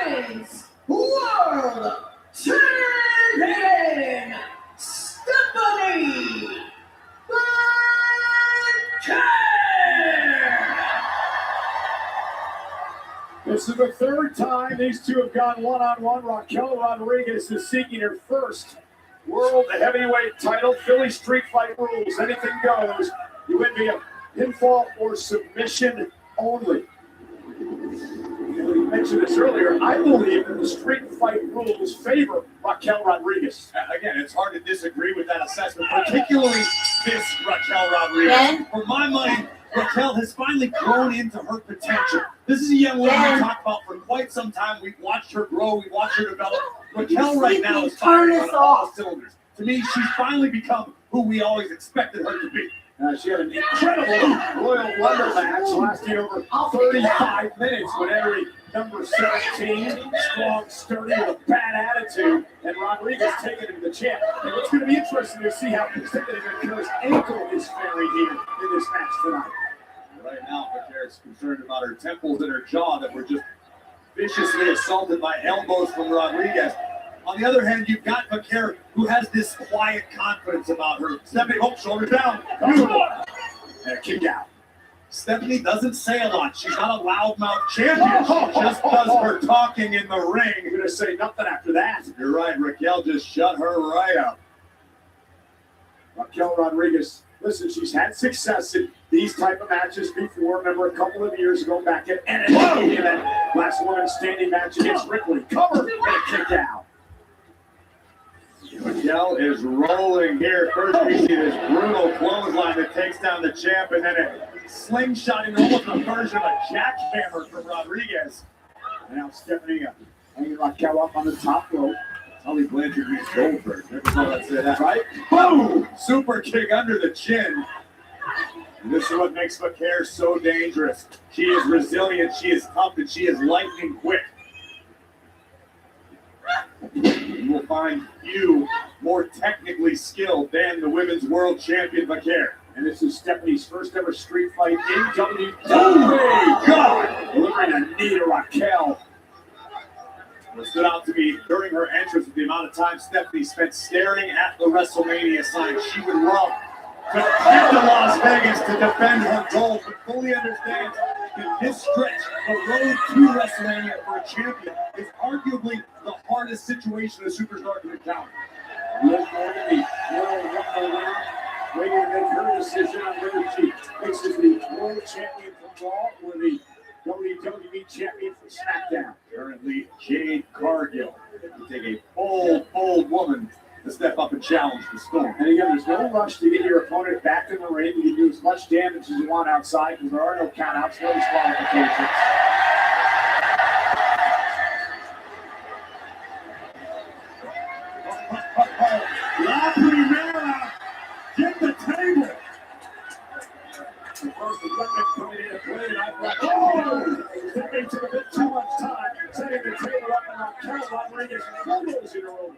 Women's World Champion, Stephanie This is the third time these two have gone one-on-one. Raquel Rodriguez is seeking her first World Heavyweight title. Philly Street Fight rules. Anything goes. You win via pinfall or submission only. And we mentioned this earlier. I believe that the Street Fight rules favor Raquel Rodriguez. Again, it's hard to disagree with that assessment, particularly this Raquel Rodriguez. For my money, Raquel has finally grown into her potential. This is a young woman we talked about for quite some time. We've watched her grow. We've watched her develop. Raquel right now is firing on all cylinders. To me, she's finally become who we always expected her to be. She had an incredible Royal Rumble match lasting over 35 minutes when entering number 17, strong, sturdy, with a bad attitude, and Rodriguez taking him to the champ. And it's going to be interesting to see how Stephanie McKellar's ankle is faring here in this match tonight. Right now, Vaquera's concerned about her temples and her jaw that were just viciously assaulted by elbows from Rodriguez. On the other hand, you've got Vaquera, who has this quiet confidence about her. Stephanie, shoulder down. Beautiful. And a kick out. Stephanie doesn't say a lot. She's not a loudmouth champion. She just does her talking in the ring. You're going to say nothing after that. You're right. Raquel just shut her right up. Raquel Rodriguez, listen, she's had success in these type of matches before. Remember a couple of years ago back at NXT in that last woman standing match against Ripley. Cover and a kick out. Raquel is rolling here. First, we see this brutal clothesline that takes down the champ, and then a slingshotting, almost a version of a jackhammer from Rodriguez. And now Stephanie hanging Raquel up on the top rope. Tully Blanchard meets Goldberg. Never saw that say that, right? Boom! Super kick under the chin. And this is what makes Vaquera so dangerous. She is resilient, she is tough, and she is lightning quick. You will find few more technically skilled than the Women's World Champion Vaquera. And this is Stephanie's first ever street fight in WWE. Oh, God! Delivering a knee to Raquel. What stood out to me during her entrance with the amount of time Stephanie spent staring at the WrestleMania sign. She would love to get to Las Vegas to defend her gold, but fully understands that this stretch, the road to WrestleMania for a champion, is arguably the hardest situation a superstar can encounter. Liv Morgan, the Royal Rumble winner, waiting to make her decision on whether she faces the World Champion from Raw or the WWE Champion from SmackDown. Currently, Jade Cargill will take a bold woman to step up and challenge the Storm. And again, there's no rush to get your opponent back in the ring. You can do as much damage as you want outside because there are no countouts, no disqualifications. La Primera, get the table. The first weapon coming into play tonight. They took a bit too much time setting the table up, and Raquel Rodriguez elbows in her own.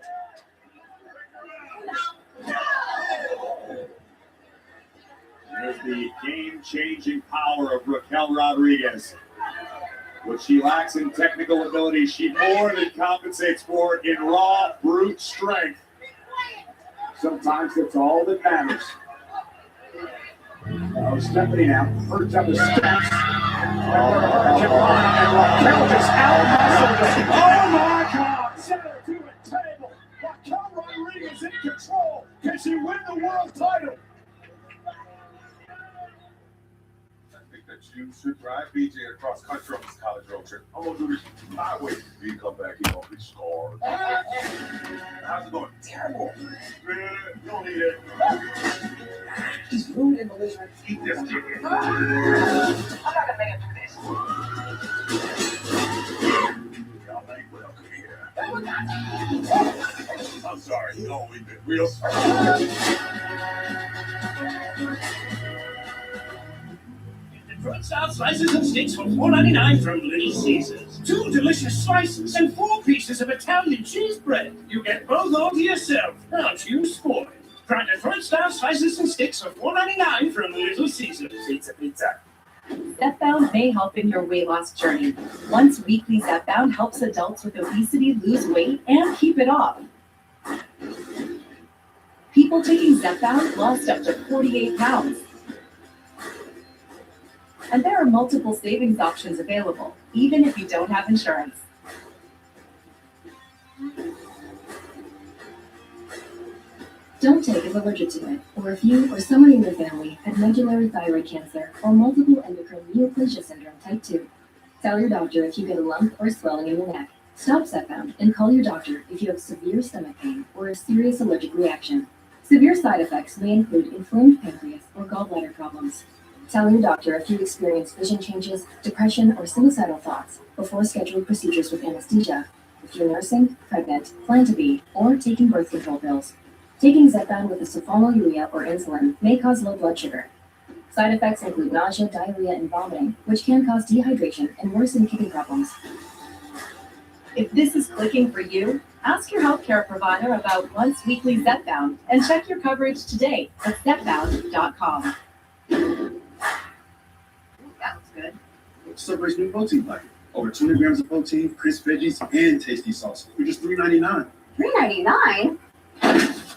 There's the game-changing power of Raquel Rodriguez. What she lacks in technical ability, she more than compensates for in raw, brute strength. Sometimes that's all that matters. Oh, Stephanie now hurts up the steps. Hurricane Rana and Raquel just out-muscled her. Oh my God! Sent her to the table. Raquel Rodriguez in control. Can she win the world title? I think that you should drive BJ across country on this college road trip. I'm gonna do this highway. When you come back, he gonna be scarred. How's it going? Terrible. Man, you don't need it. He's rude and belligerent. Eat this chicken. I'm not gonna make him do this. Y'all ain't welcome here. I'm sorry. No, we've been real sorry. Front South slices and sticks for $4.99 from Little Caesars. 2 delicious slices and 4 pieces of Italian cheese bread. You get both all to yourself. Aren't you spoiled? Try the front style slices and sticks for $4.99 from Little Caesars. Pizza, pizza. Zepbound may help in your weight loss journey. Once weekly, Zepbound helps adults with obesity lose weight and keep it off. People taking Zepbound lost up to 48 pounds. And there are multiple savings options available, even if you don't have insurance. Don't take if allergic to it, or if you or someone in your family had medullary thyroid cancer or multiple endocrine neoplasia syndrome type 2. Tell your doctor if you get a lump or swelling in your neck. Stop Zepbound and call your doctor if you have severe stomach pain or a serious allergic reaction. Severe side effects may include inflamed pancreas or gallbladder problems. Tell your doctor if you experience vision changes, depression, or suicidal thoughts before scheduling procedures with anesthesia. If you're nursing, pregnant, plan to be, or taking birth control pills. Taking Zepbound with a sulfonylurea or insulin may cause low blood sugar. Side effects include nausea, diarrhea, and vomiting, which can cause dehydration and worsen kidney problems. If this is clicking for you, ask your healthcare provider about once weekly Zepbound and check your coverage today at zepbound.com. That was good. Subway's new protein packet. Over 200 grams of protein, crisp veggies, and tasty sauce for just $3.99. $3.99?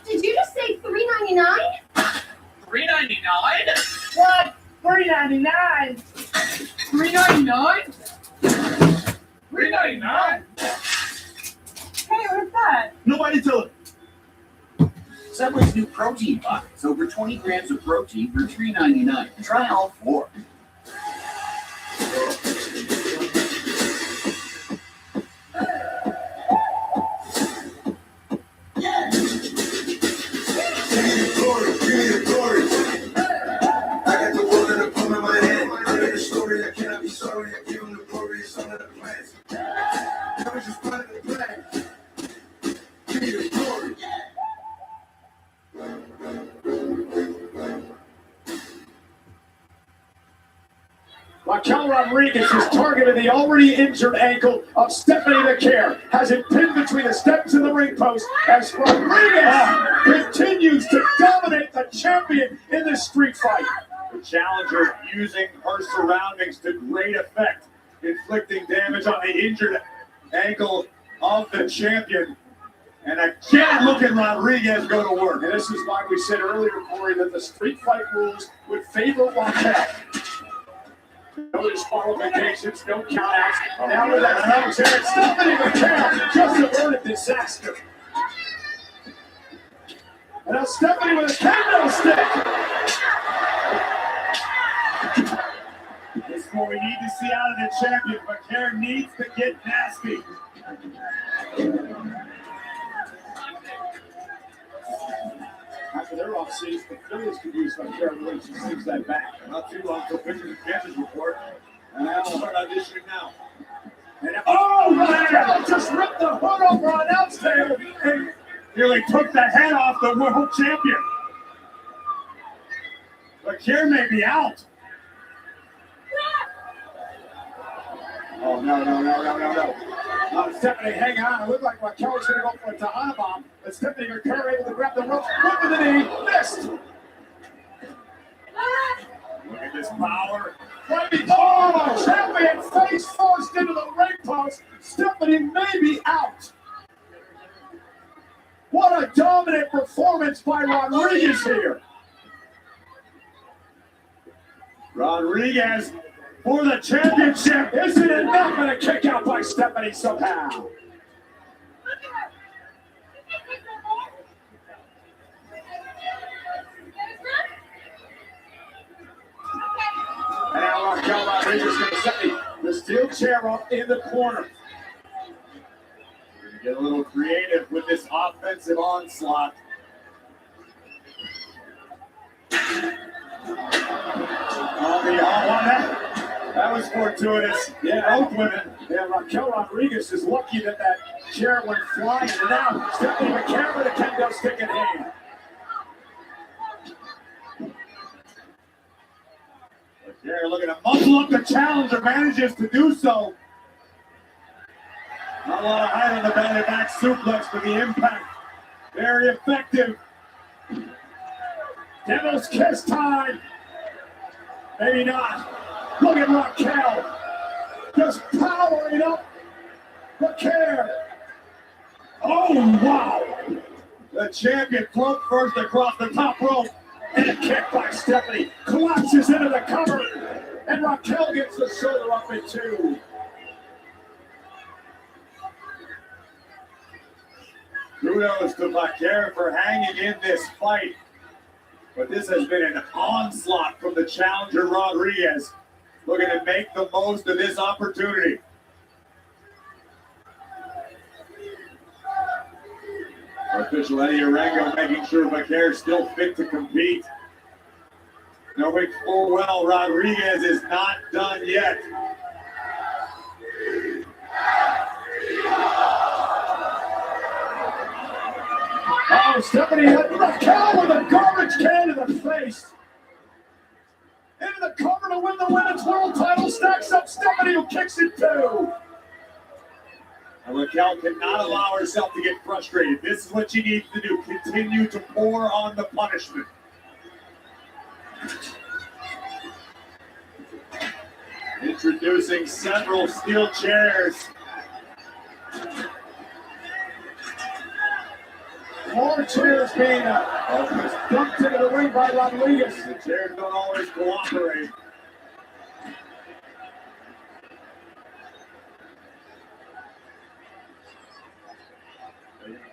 Did you just say $3.99? $3.99? What? $3.99? $3.99? $3.99? Hey, what's that? Nobody tell it. Subway's new protein pockets. Over 20 grams of protein for $3.99. Try all 4. Raquel Rodriguez has targeted the already injured ankle of Stephanie McCare, has it pinned between the steps and the ring post as Rodriguez continues to dominate the champion in this street fight. The challenger using her surroundings to great effect, inflicting damage on the injured ankle of the champion. And again, look at Rodriguez go to work. And this is why we said earlier, Corey, that the street fight rules would favor Raquel. No disqualifications, no countouts. Now with that commentary, Stephanie McCare just averted disaster. And now Stephanie with a kendo stick. This is what we need to see out of the champion. McCare needs to get nasty. After their off season, the Phillies could use McCare when she sees that back. Not too long till pitchers and catchers report. And I'll start auditioning now. And Raquel just ripped the hood over on announce table and nearly took the head off the world champion. McCare may be out. Oh, no. Stephanie hanging on. It looked like Raquel was going to go for a Tahana bomb, but Stephanie McCare able to grab the rope, look at the knee, missed. Look at this power. Oh, champion face first into the ring post. Stephanie may be out. What a dominant performance by Rodriguez here. Rodriguez for the championship. Isn't enough, and a kick out by Stephanie somehow. And now Raquel Rodriguez going to set the steel chair up in the corner. We're going to get a little creative with this offensive onslaught. That was fortuitous. Yeah, both women. Yeah, Raquel Rodriguez is lucky that that chair went flying. And now Stephanie McCann with a kendo stick in hand. They're looking to muzzle up the challenger, manages to do so. Not a lot of height on the belly back suplex, but the impact very effective. Devil's kiss time. Maybe not. Look at Raquel. Just powering up the care. Oh, wow. The champion float first across the top rope. And a kick by Stephanie. Collapses into the cover. And Raquel gets the shoulder up in two. Kudos to Vaquer for hanging in this fight. But this has been an onslaught from the challenger Rodriguez. Looking to make the most of this opportunity. Official Eddie Arango making sure Vaquer is still fit to compete. Knowing full well Rodriguez is not done yet. Oh, Stephanie hit Raquel with a garbage can in the face. Into the cover to win the women's world title. Stacks up Stephanie, who kicks it too. And Raquel cannot allow herself to get frustrated. This is what she needs to do. Continue to pour on the punishment. Introducing several steel chairs. More chairs being dumped into the ring by Rodriguez. The chairs don't always cooperate.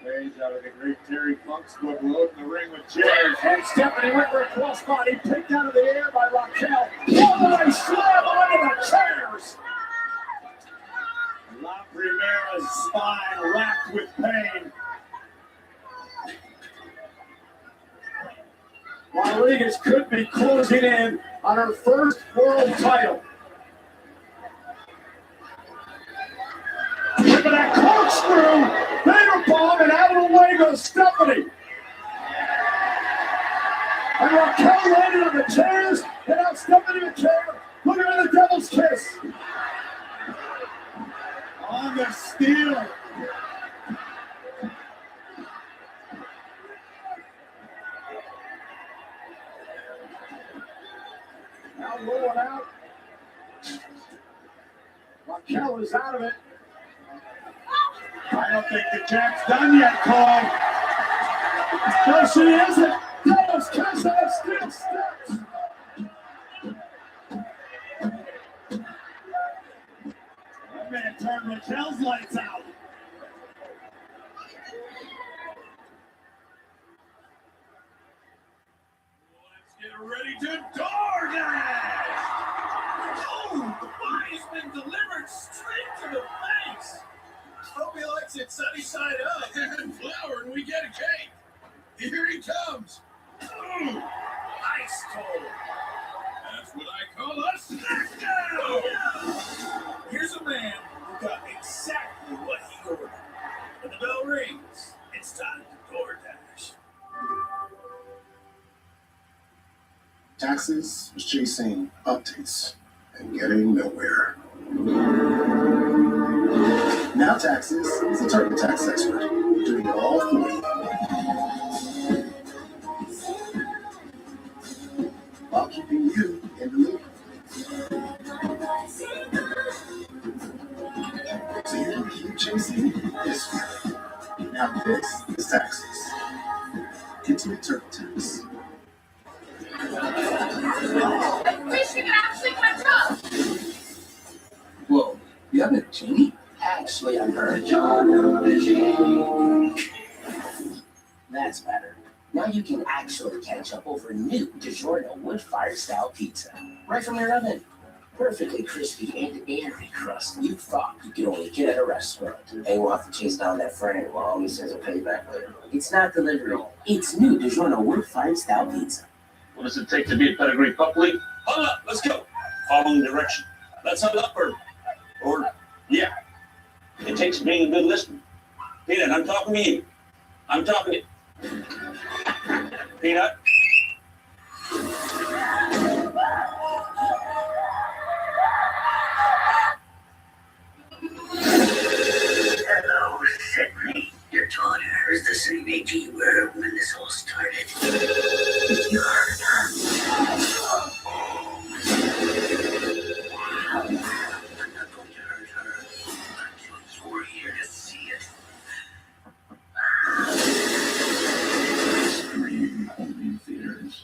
Page out of the great Terry Funk's book, loading the ring with chairs. And Stephanie went for a crossbody, picked out of the air by Raquel. Oh, they slam onto the chairs. La Primera's spine racked with pain. Rodriguez could be closing in on her first world title. Look at that corkscrew! Vader bomb, and out of the way goes Stephanie. And Raquel landed on the chairs, and now Stephanie McCann looking at the devil's kiss. On the steel. Now rolling out. Raquel is out of it. I don't think the champ's done yet, Cole. No, she isn't. Devil's kiss on the steel steps. That man turned Raquel's lights out. Get ready to DoorDash! Oh, the pie has been delivered straight to the face! Toby likes it sunny side up and flour, and we get a cake. Here he comes. Ice cold. That's what I call a smackdown! Here's a man who got exactly what he ordered. When the bell rings, it's time to DoorDash. Taxes was chasing updates and getting nowhere. Now Taxes is a TurboTax expert, doing it all for you. While keeping you in the loop. So you can keep chasing this feeling. Now this is Taxes. Intimate TurboTax. Wish you could actually catch up. Whoa, you have a genie? Actually, I'm her. That's better. Now you can actually catch up over new DiGiorno wood-fired style pizza. Right from your oven. Perfectly crispy and airy crust you thought you could only get at a restaurant. And we'll have to chase down that friend while he says he'll pay you back later. It's not delivery. It's new DiGiorno wood-fired style pizza. What does it take to be a pedigree pup league? Hold up, let's go. Following direction. Let's hunt up or yeah. It takes being a good listener. Peanut, I'm talking to you. I'm talking to Peanut. Hello, Sydney. Your daughter is the same age you were when this all started. You heard her. I'm not going to hurt her until you're here to see it. Stream only in theaters.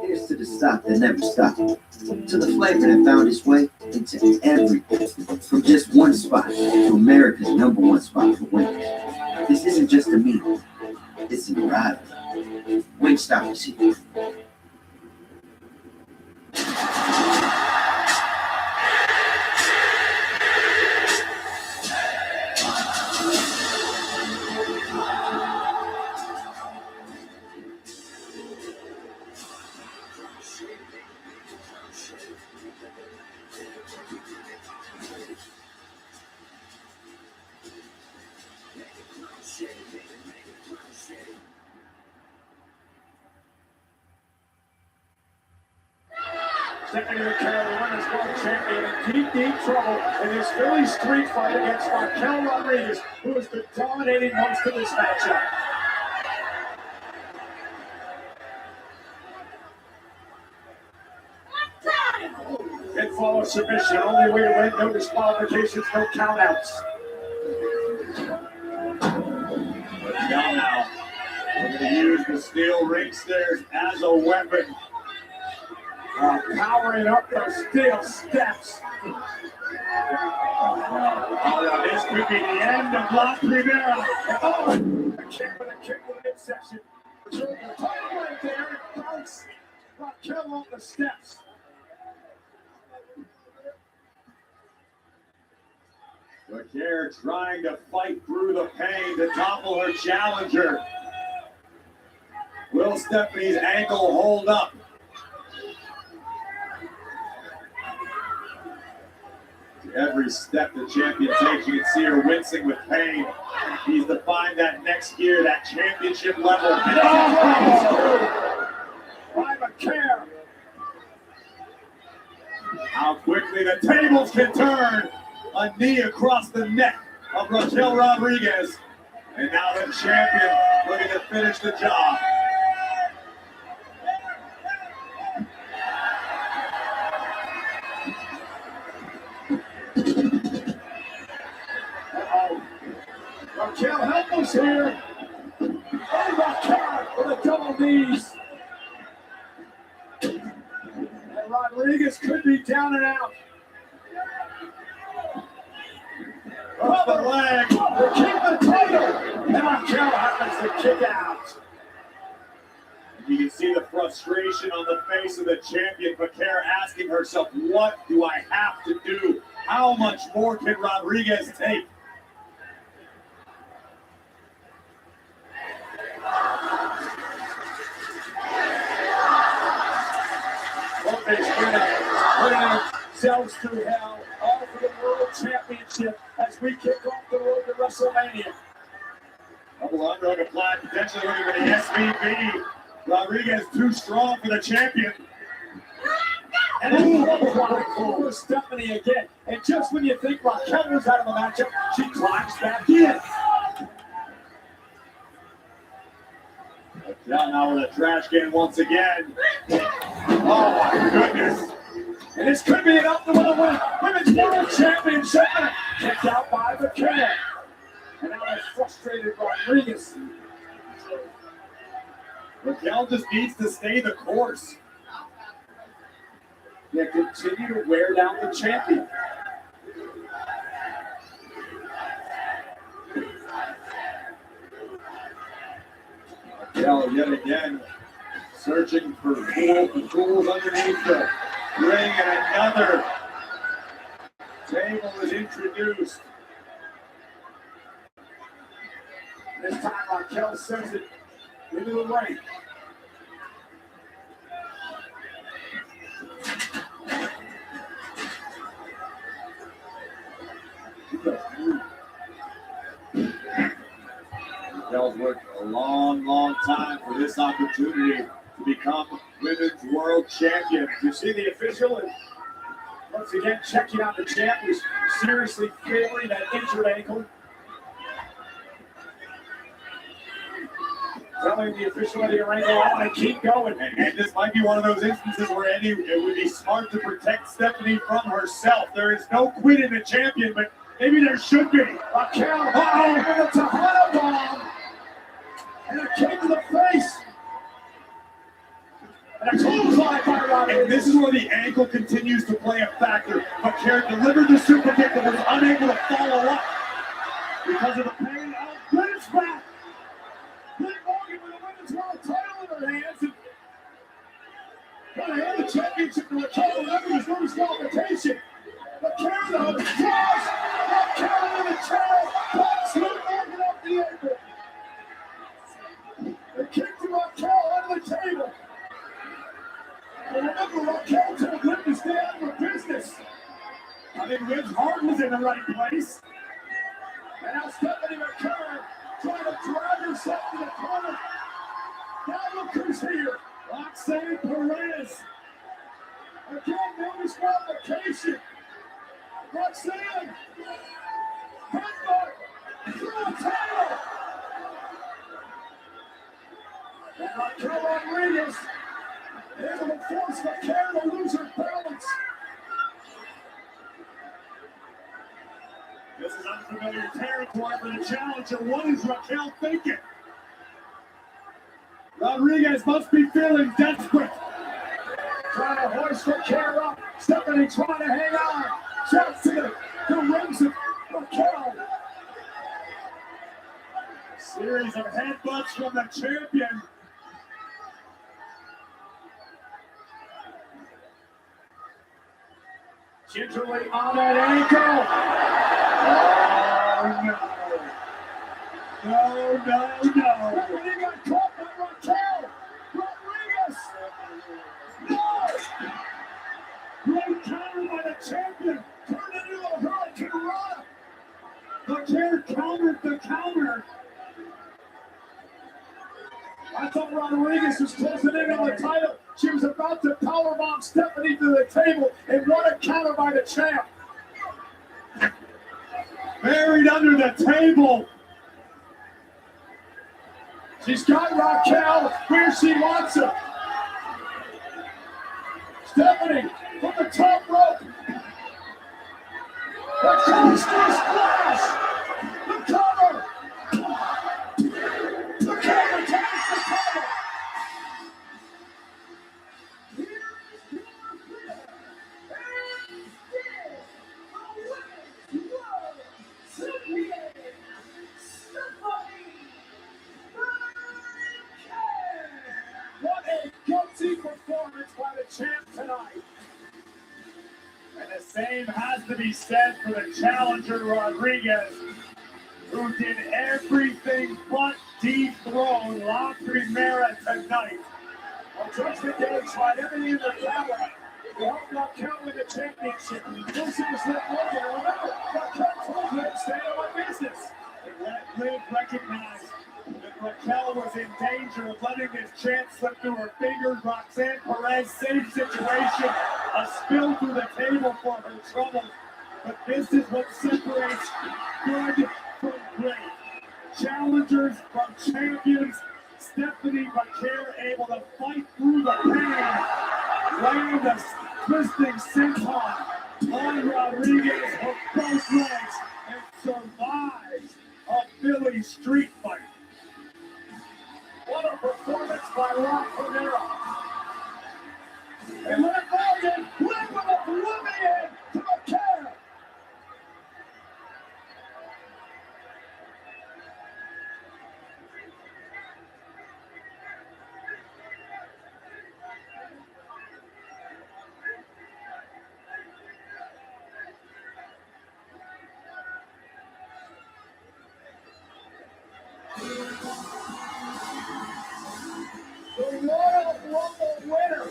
Here's to the stop that never stopped. To the flavor that found its way into everything. From just one spot to America's #1 spot for wings. This isn't just a meal. It's an arrival. Wingstop is here. Stephanie McCarroll, the women's world champion, in deep trouble in this Philly street fight against Raquel Rodriguez, who has been dominating most of this matchup. It follows submission. Only way to win, no disqualifications, no countouts. Now, we're going to use the steel ring stairs as a weapon. Powering up those steel steps. Oh, this could be the end of La Primera. Oh, a kick with a kick with an midsection. The top right there, it bounce. Raquel on the steps. Laquer trying to fight through the pain to topple her challenger. Will Stephanie's ankle hold up? Every step the champion takes, you can see her wincing with pain. Needs to find that next gear, that championship level. By McCare. How quickly the tables can turn. A knee across the neck of Raquel Rodriguez. And now the champion looking to finish the job. Raquel, help us here. Oh, Raquel with the double knees. And Rodriguez could be down and out. Up the leg. The kick the title. And Raquel happens to kick out. You can see the frustration on the face of the champion, Vaquer, asking herself, what do I have to do? How much more can Rodriguez take? Both these women putting themselves through hell, all for the World Championship as we kick off the road to WrestleMania. Double underhook applied, potentially looking for the SVP. Rodriguez too strong for the champion. And then for Stephanie again. And just when you think Raquel was out of the matchup, she climbs back in. Down now with a trash can once again. Oh my goodness. And this could be enough to win a Women's World Championship. Kicked out by McCann. And now that frustrated Rodriguez. Raquel just needs to stay the course. that continue to wear down the champion. Raquel yet again searching for tools underneath the ring, and another table is introduced. This time Raquel sends it into the ring. Raquel's worked a long time for this opportunity to become women's world champion. You see the official is once again checking out the champ who's seriously favoring that injured ankle. Telling the official Eddie Arango, I want to keep going. And this might be one of those instances where Eddie, it would be smart to protect Stephanie from herself. There is no quitting the champion, but maybe there should be. Raquel, and a Tejana bomb. And a kick to the face. And a clothesline by Rodriguez. And this is where the ankle continues to play a factor. Raquel delivered the super kick but was unable to follow up because of the pain. British back. Liv Morgan with a women's world title in her hands. And got to hand the championship to Raquel whenever there's no disqualification. Raquel though, cross. Raquel in the chair. Pops Liv Morgan off the apron. The kick to Raquel under the table. And remember, Raquel told Liv to stay out of her business. I think Liv's heart was in the right place. And now Stephanie McKerr trying to drag herself to the corner. Now look who's here. Roxanne Perez. Again, no disqualification. Roxanne. Headbutt. Through a title. And Raquel Rodriguez able to force Raquel to lose her balance. This is unfamiliar territory for the challenger. What is Raquel thinking? Rodriguez must be feeling desperate. Trying to hoist Raquel up. Stephanie trying to hang on. Shots to the ribs of Raquel. Series of headbutts from the champion. Gingerly on that ankle. Oh, no. He got caught by Raquel. Rodriguez. No. Great counter by the champion. Turned into a Hurricane Rana. Raquel countered the counter. I thought Rodriguez was closing in on the title. She was about to powerbomb Stephanie to the table, and what a counter by the champ. Buried under the table. She's got Raquel where she wants her. Stephanie from the top rope. The coaster splash. The cover. The cover takes the cover. What a gutsy performance by the champ tonight. And the same has to be said for the challenger Rodriguez, who did everything but dethrone La Primera tonight. Well, Justin Day tried everything in their power to help Raquel win the championship. This was Liv Morgan. And remember, Raquel told Liv, stay out of my business. And let Liv recognize that Raquel was in danger of letting this champ slip through her fingers. Roxanne Perez, same situation, a spill through the table for her trouble. But this is what separates good from great. Challengers from champions. Stephanie Raquel able to fight through the pain, laying the twisting senton on Rodriguez with both legs and survives a Philly street fight. What a performance by La Primera. And Liv Morgan, Royal Rumble winner.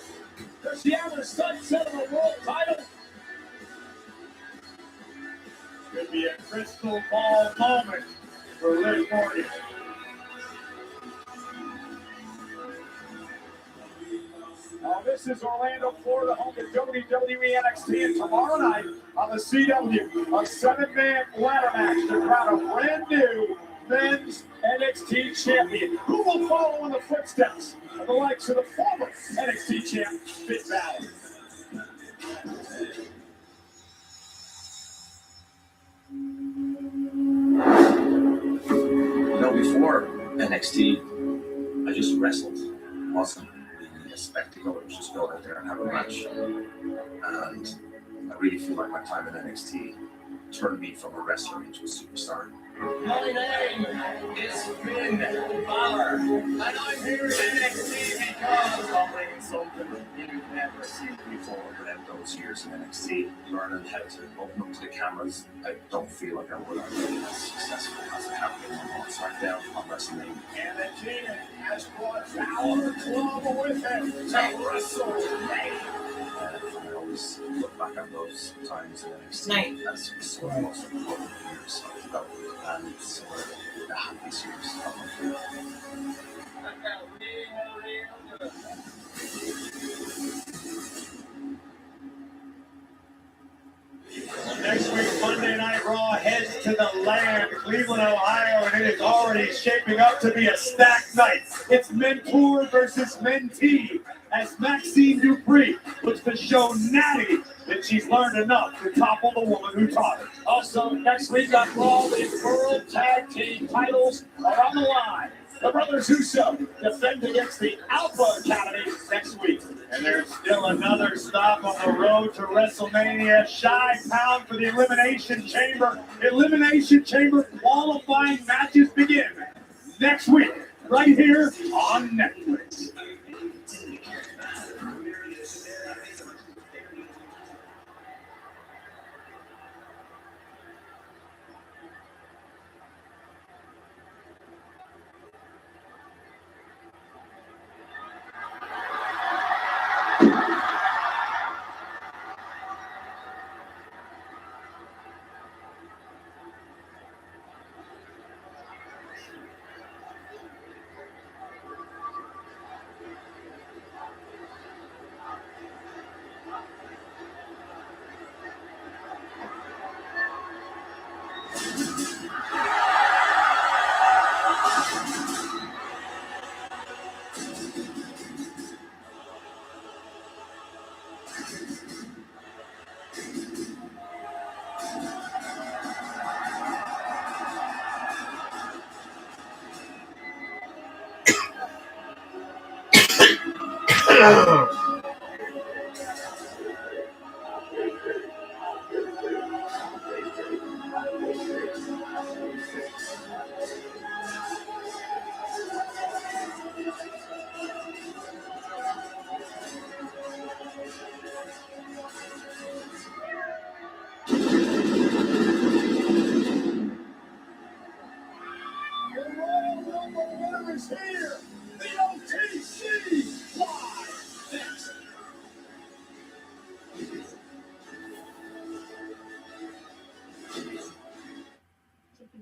Does she have a sunset of a world title? Could be a crystal ball moment for Liv Morgan. This is Orlando, Florida, home to WWE NXT, and tomorrow night on the CW, a 7-man ladder match to crown a brand new men's NXT champion. Who will follow in the footsteps of the likes of the former NXT champ, Finn Balor? You know, before NXT, I just wrestled. It wasn't really a spectacle. It was just go out there and have a match. And I really feel like my time in NXT turned me from a wrestler into a superstar. My name is Finn Balor, and I'm here in NXT because I'm bringing something you've never seen before. Without those years in NXT, learning how to open up to the cameras, I don't feel like I would have been as successful as I have been on SmackDown, on WrestleMania. And the king has brought Balor Club with him to WrestleMania. I always look back on those times in NXT as some of the most important years of development and some of the happiest years of my career. Next week, Monday Night Raw heads to the land, Cleveland, Ohio, and it is already shaping up to be a stacked night. It's Mentor versus Mentee, as Maxine Dupree looks to show Natty that she's learned enough to topple the woman who taught her. Also, next week on Raw, the World Tag Team titles are on the line. The Brothers Uso defend against the Alpha Academy next week. And there's still another stop on the road to WrestleMania. Chi-Town for the Elimination Chamber. Elimination Chamber qualifying matches begin next week, right here on Netflix.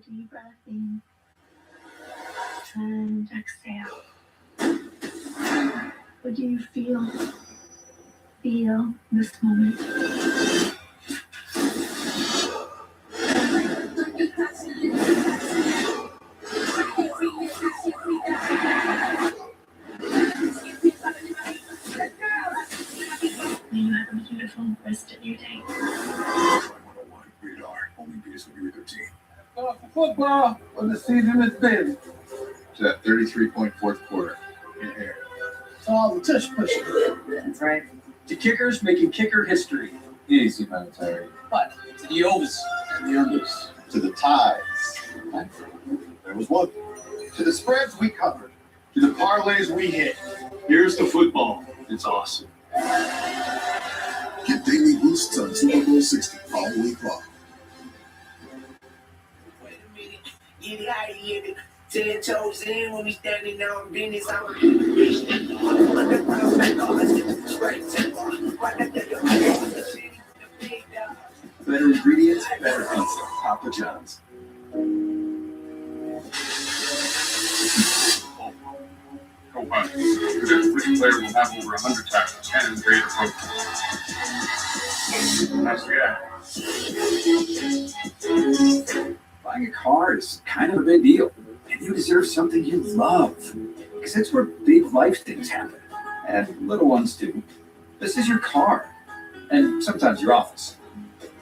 Deep breath in and exhale. What do you feel? Feel this moment. May you have a beautiful rest of your day. Only Beers will be with their team. For football, what the season has been. To that 33.4th quarter. In here. It's all the tush pushing. That's right. To kickers making kicker history. Easy, man, Terry. But to the overs and the unders. To the ties. There was one. To the spreads we covered. To the parlays we hit. Here's the football. It's awesome. Get daily boosts on Super Bowl 60 all week long. Get it out of here. 10 toes in when we standing on business. I'm John's. Go back. Because every player will have over 100 tackles and greater focus. That's the Buying a car is kind of a big deal, and you deserve something you love, because that's where big life things happen, and little ones too. This is your car, and sometimes your office.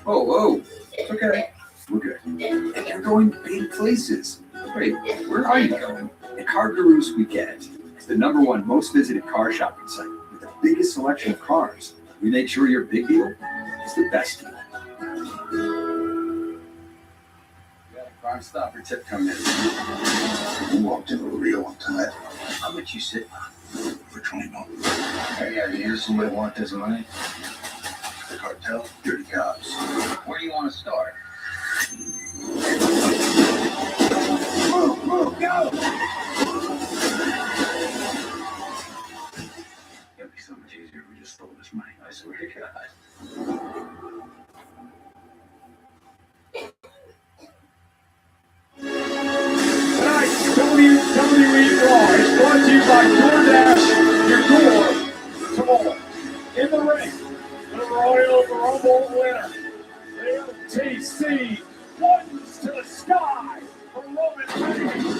Whoa, it's okay, we're good. And you're going big places. Wait, where are you going? At Car Gurus We Get It. It's the #1 most visited car shopping site with the biggest selection of cars. We make sure your big deal is the best deal. Crime Stopper tip coming in. You walked in with a real one tonight. How much you sit For $20. Any idea somebody want this money? The cartel, dirty cops. Where do you want to start? Move, go! It'd be so much easier if we just stole this money. I swear to God. Tonight's WWE Raw is brought to you by DoorDash, your door to more. In the ring, the Royal Rumble winner, the LTC, ones to the sky for Roman Reigns.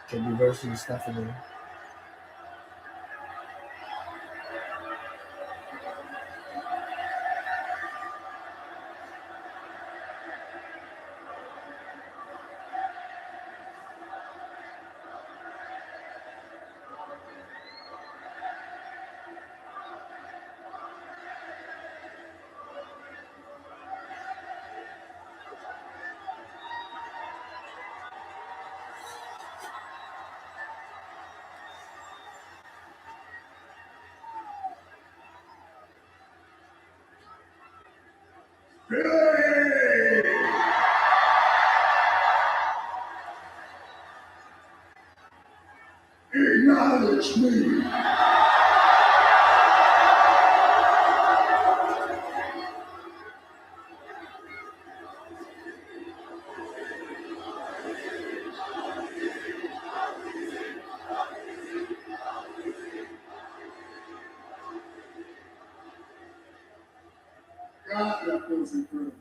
Can be versus Stephanie. Acknowledge me. God, that feels incredible.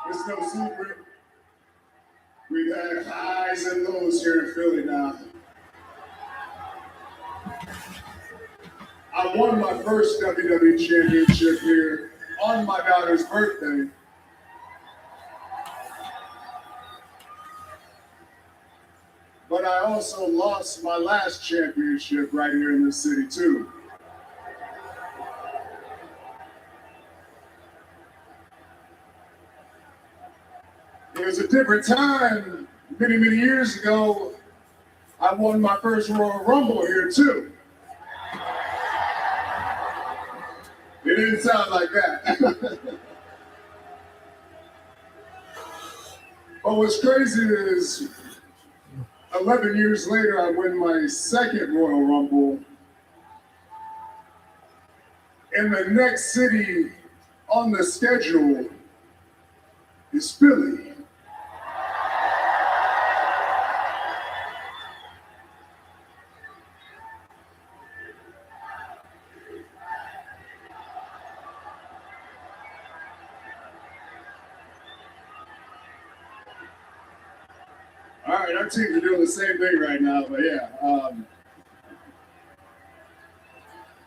It's no secret. We've had highs and lows here in Philly now. I won my first WWE Championship here on my daughter's birthday. But I also lost my last championship right here in this city too. It was a different time. Many, many years ago, I won my first Royal Rumble here too. It didn't sound like that. But what's crazy is 11 years later, I win my second Royal Rumble. And the next city on the schedule is Philly. All right, our teams are doing the same thing right now, but yeah.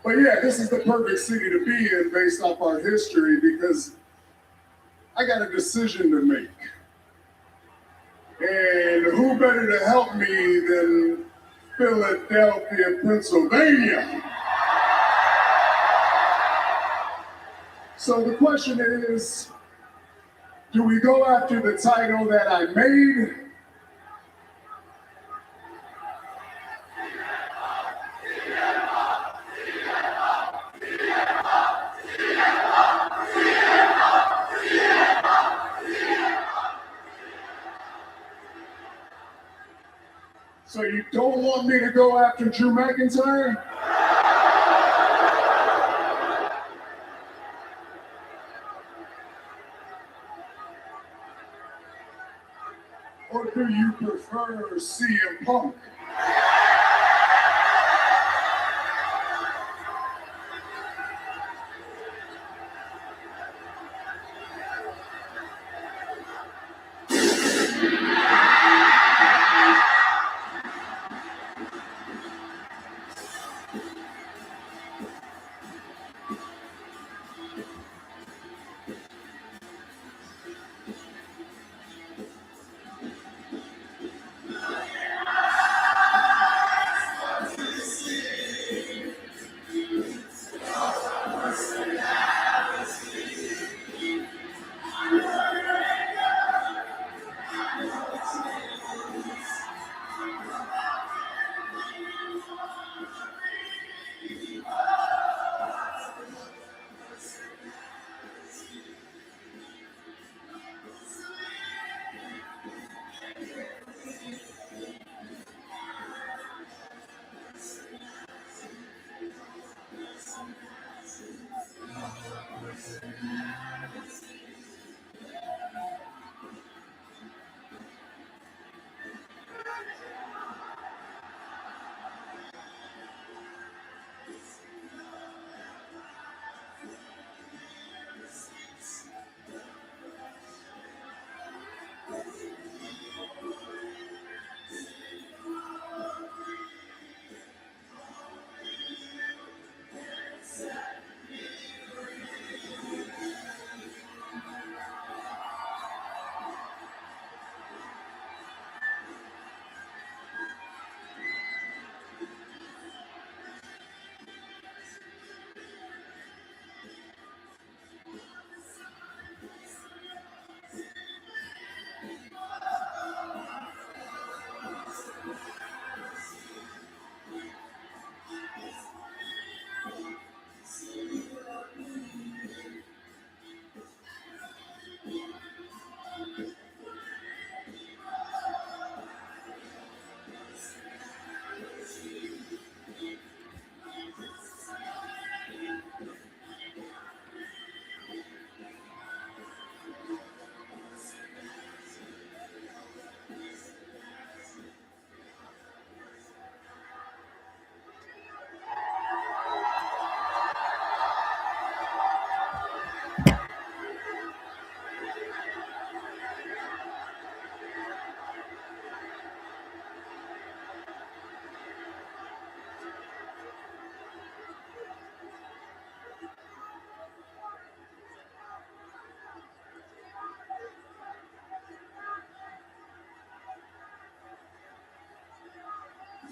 But yeah, this is the perfect city to be in based off our history because I got a decision to make. And who better to help me than Philadelphia, Pennsylvania? So the question is, do we go after the title that I made? So you don't want me to go after Drew McIntyre? Or do you prefer CM Punk?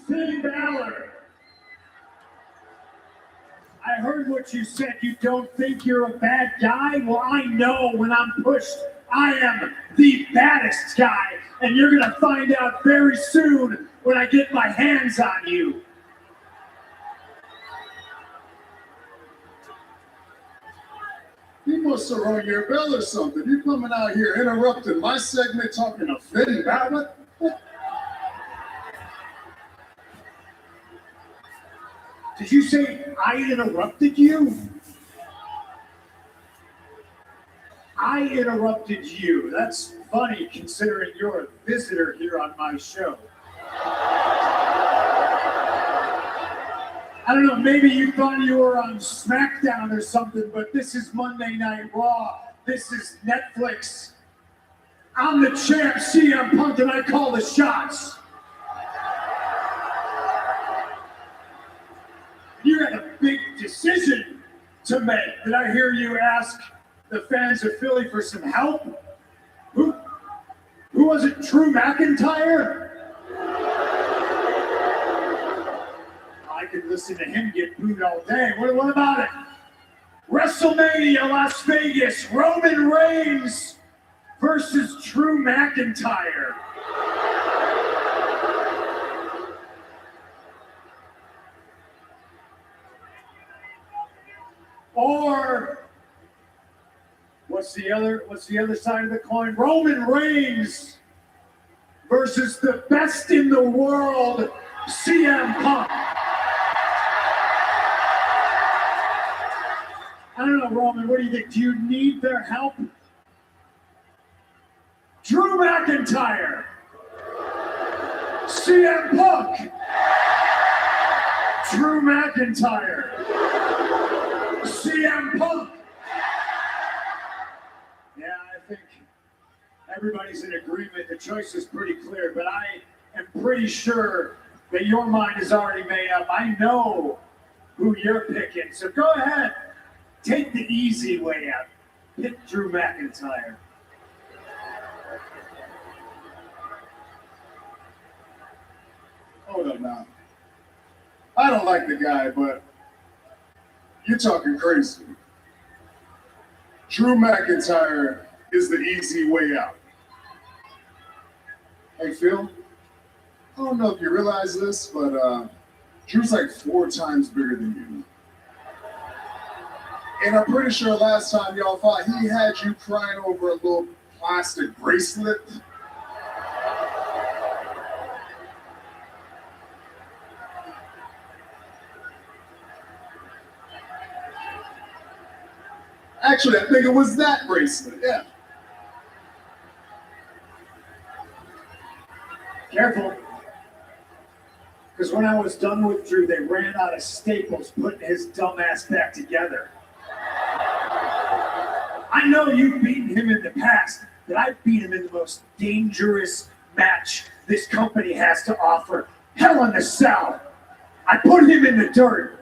Finn Balor, I heard what you said. You don't think you're a bad guy? Well, I know when I'm pushed, I am the baddest guy. And you're going to find out very soon when I get my hands on you. You must have rung your bell or something. You coming out here interrupting my segment talking to Finn Balor? Did you say I interrupted you? I interrupted you. That's funny considering you're a visitor here on my show. I don't know, maybe you thought you were on SmackDown or something, but this is Monday Night Raw. This is Netflix. I'm the champ, CM Punk, and I call the shots. You got a big decision to make. Did I hear you ask the fans of Philly for some help? Who Who was it? Drew McIntyre? I could listen to him get booed all day. What about it? WrestleMania Las Vegas, Roman Reigns versus Drew McIntyre. Or what's the other side of the coin? Roman Reigns versus the best in the world, CM Punk. I don't know, Roman, what do you think? Do you need their help? Drew McIntyre, CM Punk, Drew McIntyre, CM Punk. Yeah, I think everybody's in agreement. The choice is pretty clear, but I am pretty sure that your mind is already made up. I know who you're picking, so go ahead. Take the easy way out. Pick Drew McIntyre. Hold up now. I don't like the guy, but you're talking crazy. Drew McIntyre is the easy way out. Hey, Phil, I don't know if you realize this, but Drew's like 4 times bigger than you. And I'm pretty sure last time y'all fought, he had you crying over a little plastic bracelet. Actually, I think it was that bracelet, yeah. Careful. Because when I was done with Drew, they ran out of staples putting his dumb ass back together. I know you've beaten him in the past, but I beat him in the most dangerous match this company has to offer. Hell in a Cell. I put him in the dirt.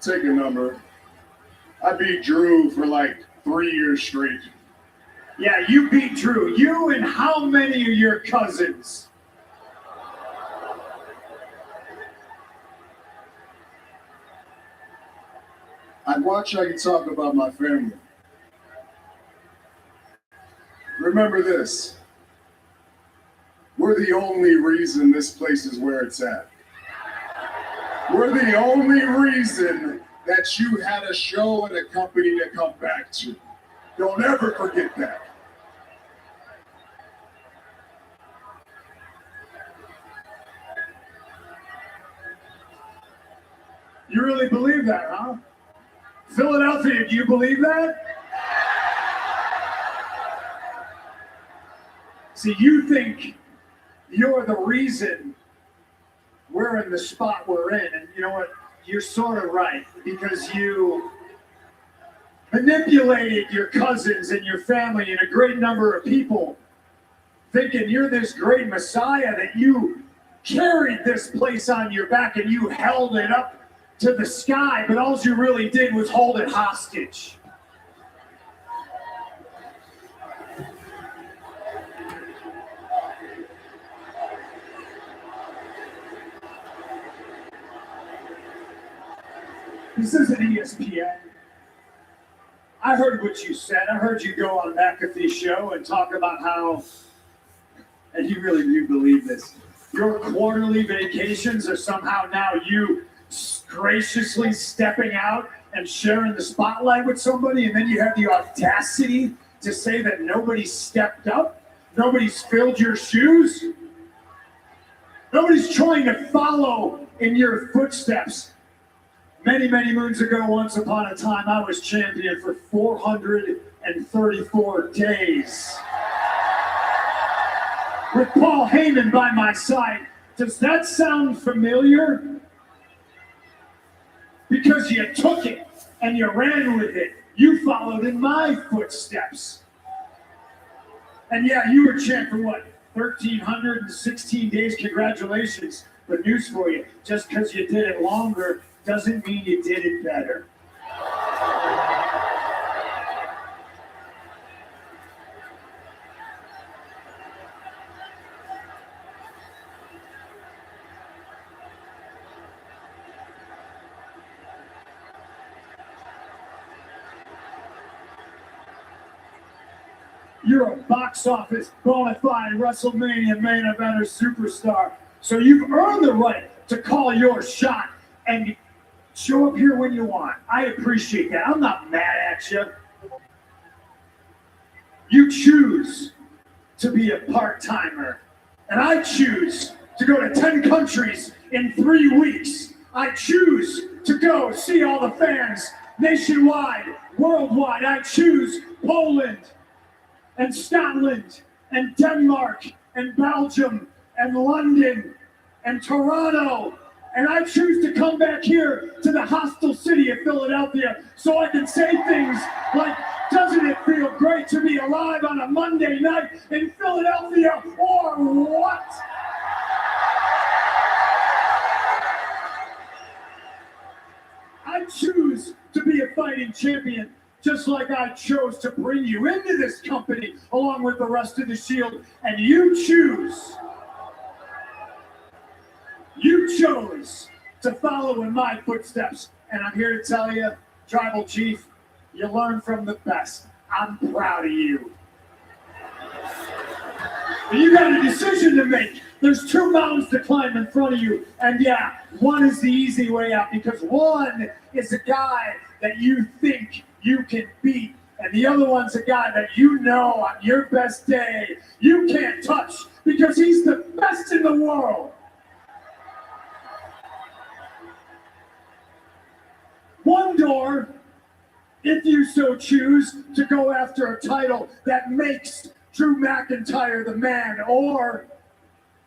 Take a number. I beat Drew for like 3 years straight. Yeah, you beat Drew. You and how many of your cousins? I'd watch how you talk about my family. Remember this. We're the only reason this place is where it's at. We're the only reason that you had a show and a company to come back to. Don't ever forget that. You really believe that, huh? Philadelphia, do you believe that? See, you think you're the reason we're in the spot we're in. And you know what? You're sort of right, because you manipulated your cousins and your family and a great number of people, thinking you're this great messiah, that you carried this place on your back and you held it up to the sky, but all you really did was hold it hostage. This isn't ESPN. I heard what you said. I heard you go on McAfee's show and talk about how, and you really do believe this, your quarterly vacations are somehow now you graciously stepping out and sharing the spotlight with somebody, and then you have the audacity to say that nobody's stepped up, nobody's filled your shoes, nobody's trying to follow in your footsteps. Many, many moons ago, once upon a time, I was champion for 434 days. With Paul Heyman by my side. Does that sound familiar? Because you took it and you ran with it. You followed in my footsteps. And yeah, you were champ for what? 1,316 days. Congratulations. But news for you, just because you did it longer doesn't mean you did it better. You're a box office bona fide WrestleMania main eventer superstar. So you've earned the right to call your shot and show up here when you want. I appreciate that. I'm not mad at you. You choose to be a part-timer, and I choose to go to 10 countries in 3 weeks. I choose to go see all the fans nationwide, worldwide. I choose Poland and Scotland and Denmark and Belgium and London and Toronto. And I choose to come back here to the hostile city of Philadelphia so I can say things like, doesn't it feel great to be alive on a Monday night in Philadelphia, or what? I choose to be a fighting champion, just like I chose to bring you into this company along with the rest of the Shield, and you chose to follow in my footsteps. And I'm here to tell you, Tribal Chief, you learn from the best. I'm proud of you. But you got a decision to make. There's 2 mountains to climb in front of you. And yeah, one is the easy way out, because one is a guy that you think you can beat. And the other one's a guy that you know on your best day you can't touch because he's the best in the world. One door, if you so choose, to go after a title that makes Drew McIntyre the man, or,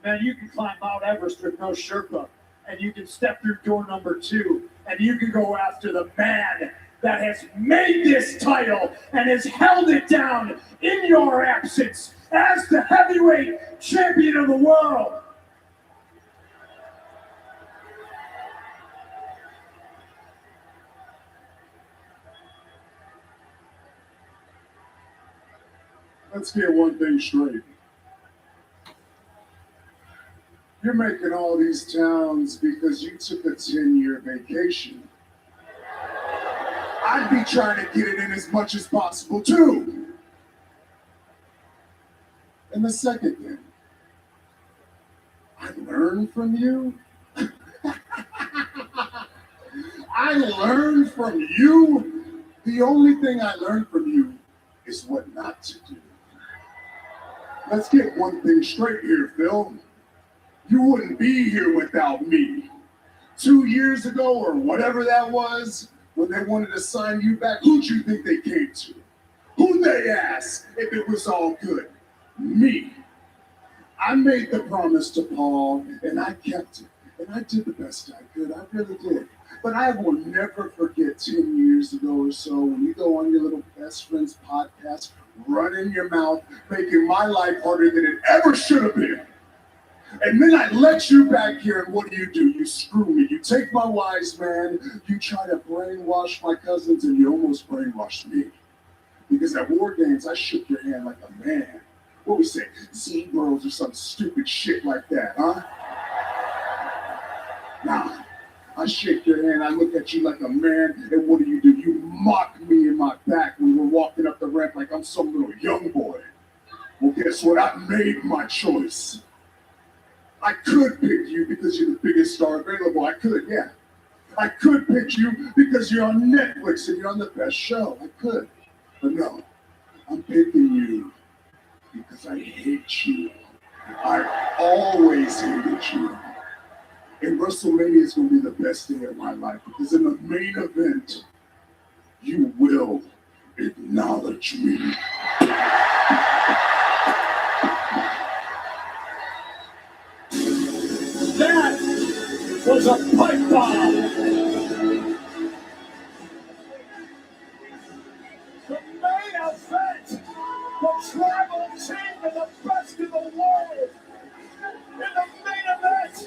man, you can climb Mount Everest with no Sherpa, and you can step through door number 2, and you can go after the man that has made this title and has held it down in your absence as the heavyweight champion of the world. Let's get one thing straight. You're making all these towns because you took a 10-year vacation. I'd be trying to get it in as much as possible too. And the second thing, I learned from you. I learned from you. The only thing I learned from you is what not to do. Let's get one thing straight here, Phil. You wouldn't be here without me. 2 years ago, or whatever that was, when they wanted to sign you back, who'd you think they came to? Who'd they ask if it was all good? Me. I made the promise to Paul, and I kept it. And I did the best I could. I really did. But I will never forget 10 years ago or so when you go on your little best friend's podcast, running your mouth, making my life harder than it ever should have been. And then I let you back here, and what do? You screw me. You take my wise man, you try to brainwash my cousins, and you almost brainwashed me. Because at War Games, I shook your hand like a man. What we say, Z-Bros or some stupid shit like that, huh? Nah, I shake your hand, I look at you like a man, and what do? You mock me in my back when we're walking up the ramp like I'm some little young boy. Well, guess what? I made my choice. I could pick you because you're the biggest star available. I could, yeah. I could pick you because you're on Netflix and you're on the best show. I could. But no, I'm picking you because I hate you. I always hated you. And WrestleMania is going to be the best day of my life because in the main event, you will acknowledge me. That was a pipe bomb. The main event, the Tribal Chief and the best in the world, in the main event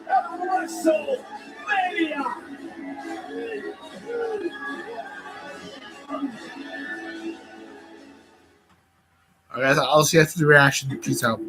of WrestleMania. All right, I'll see after the reaction. Peace out.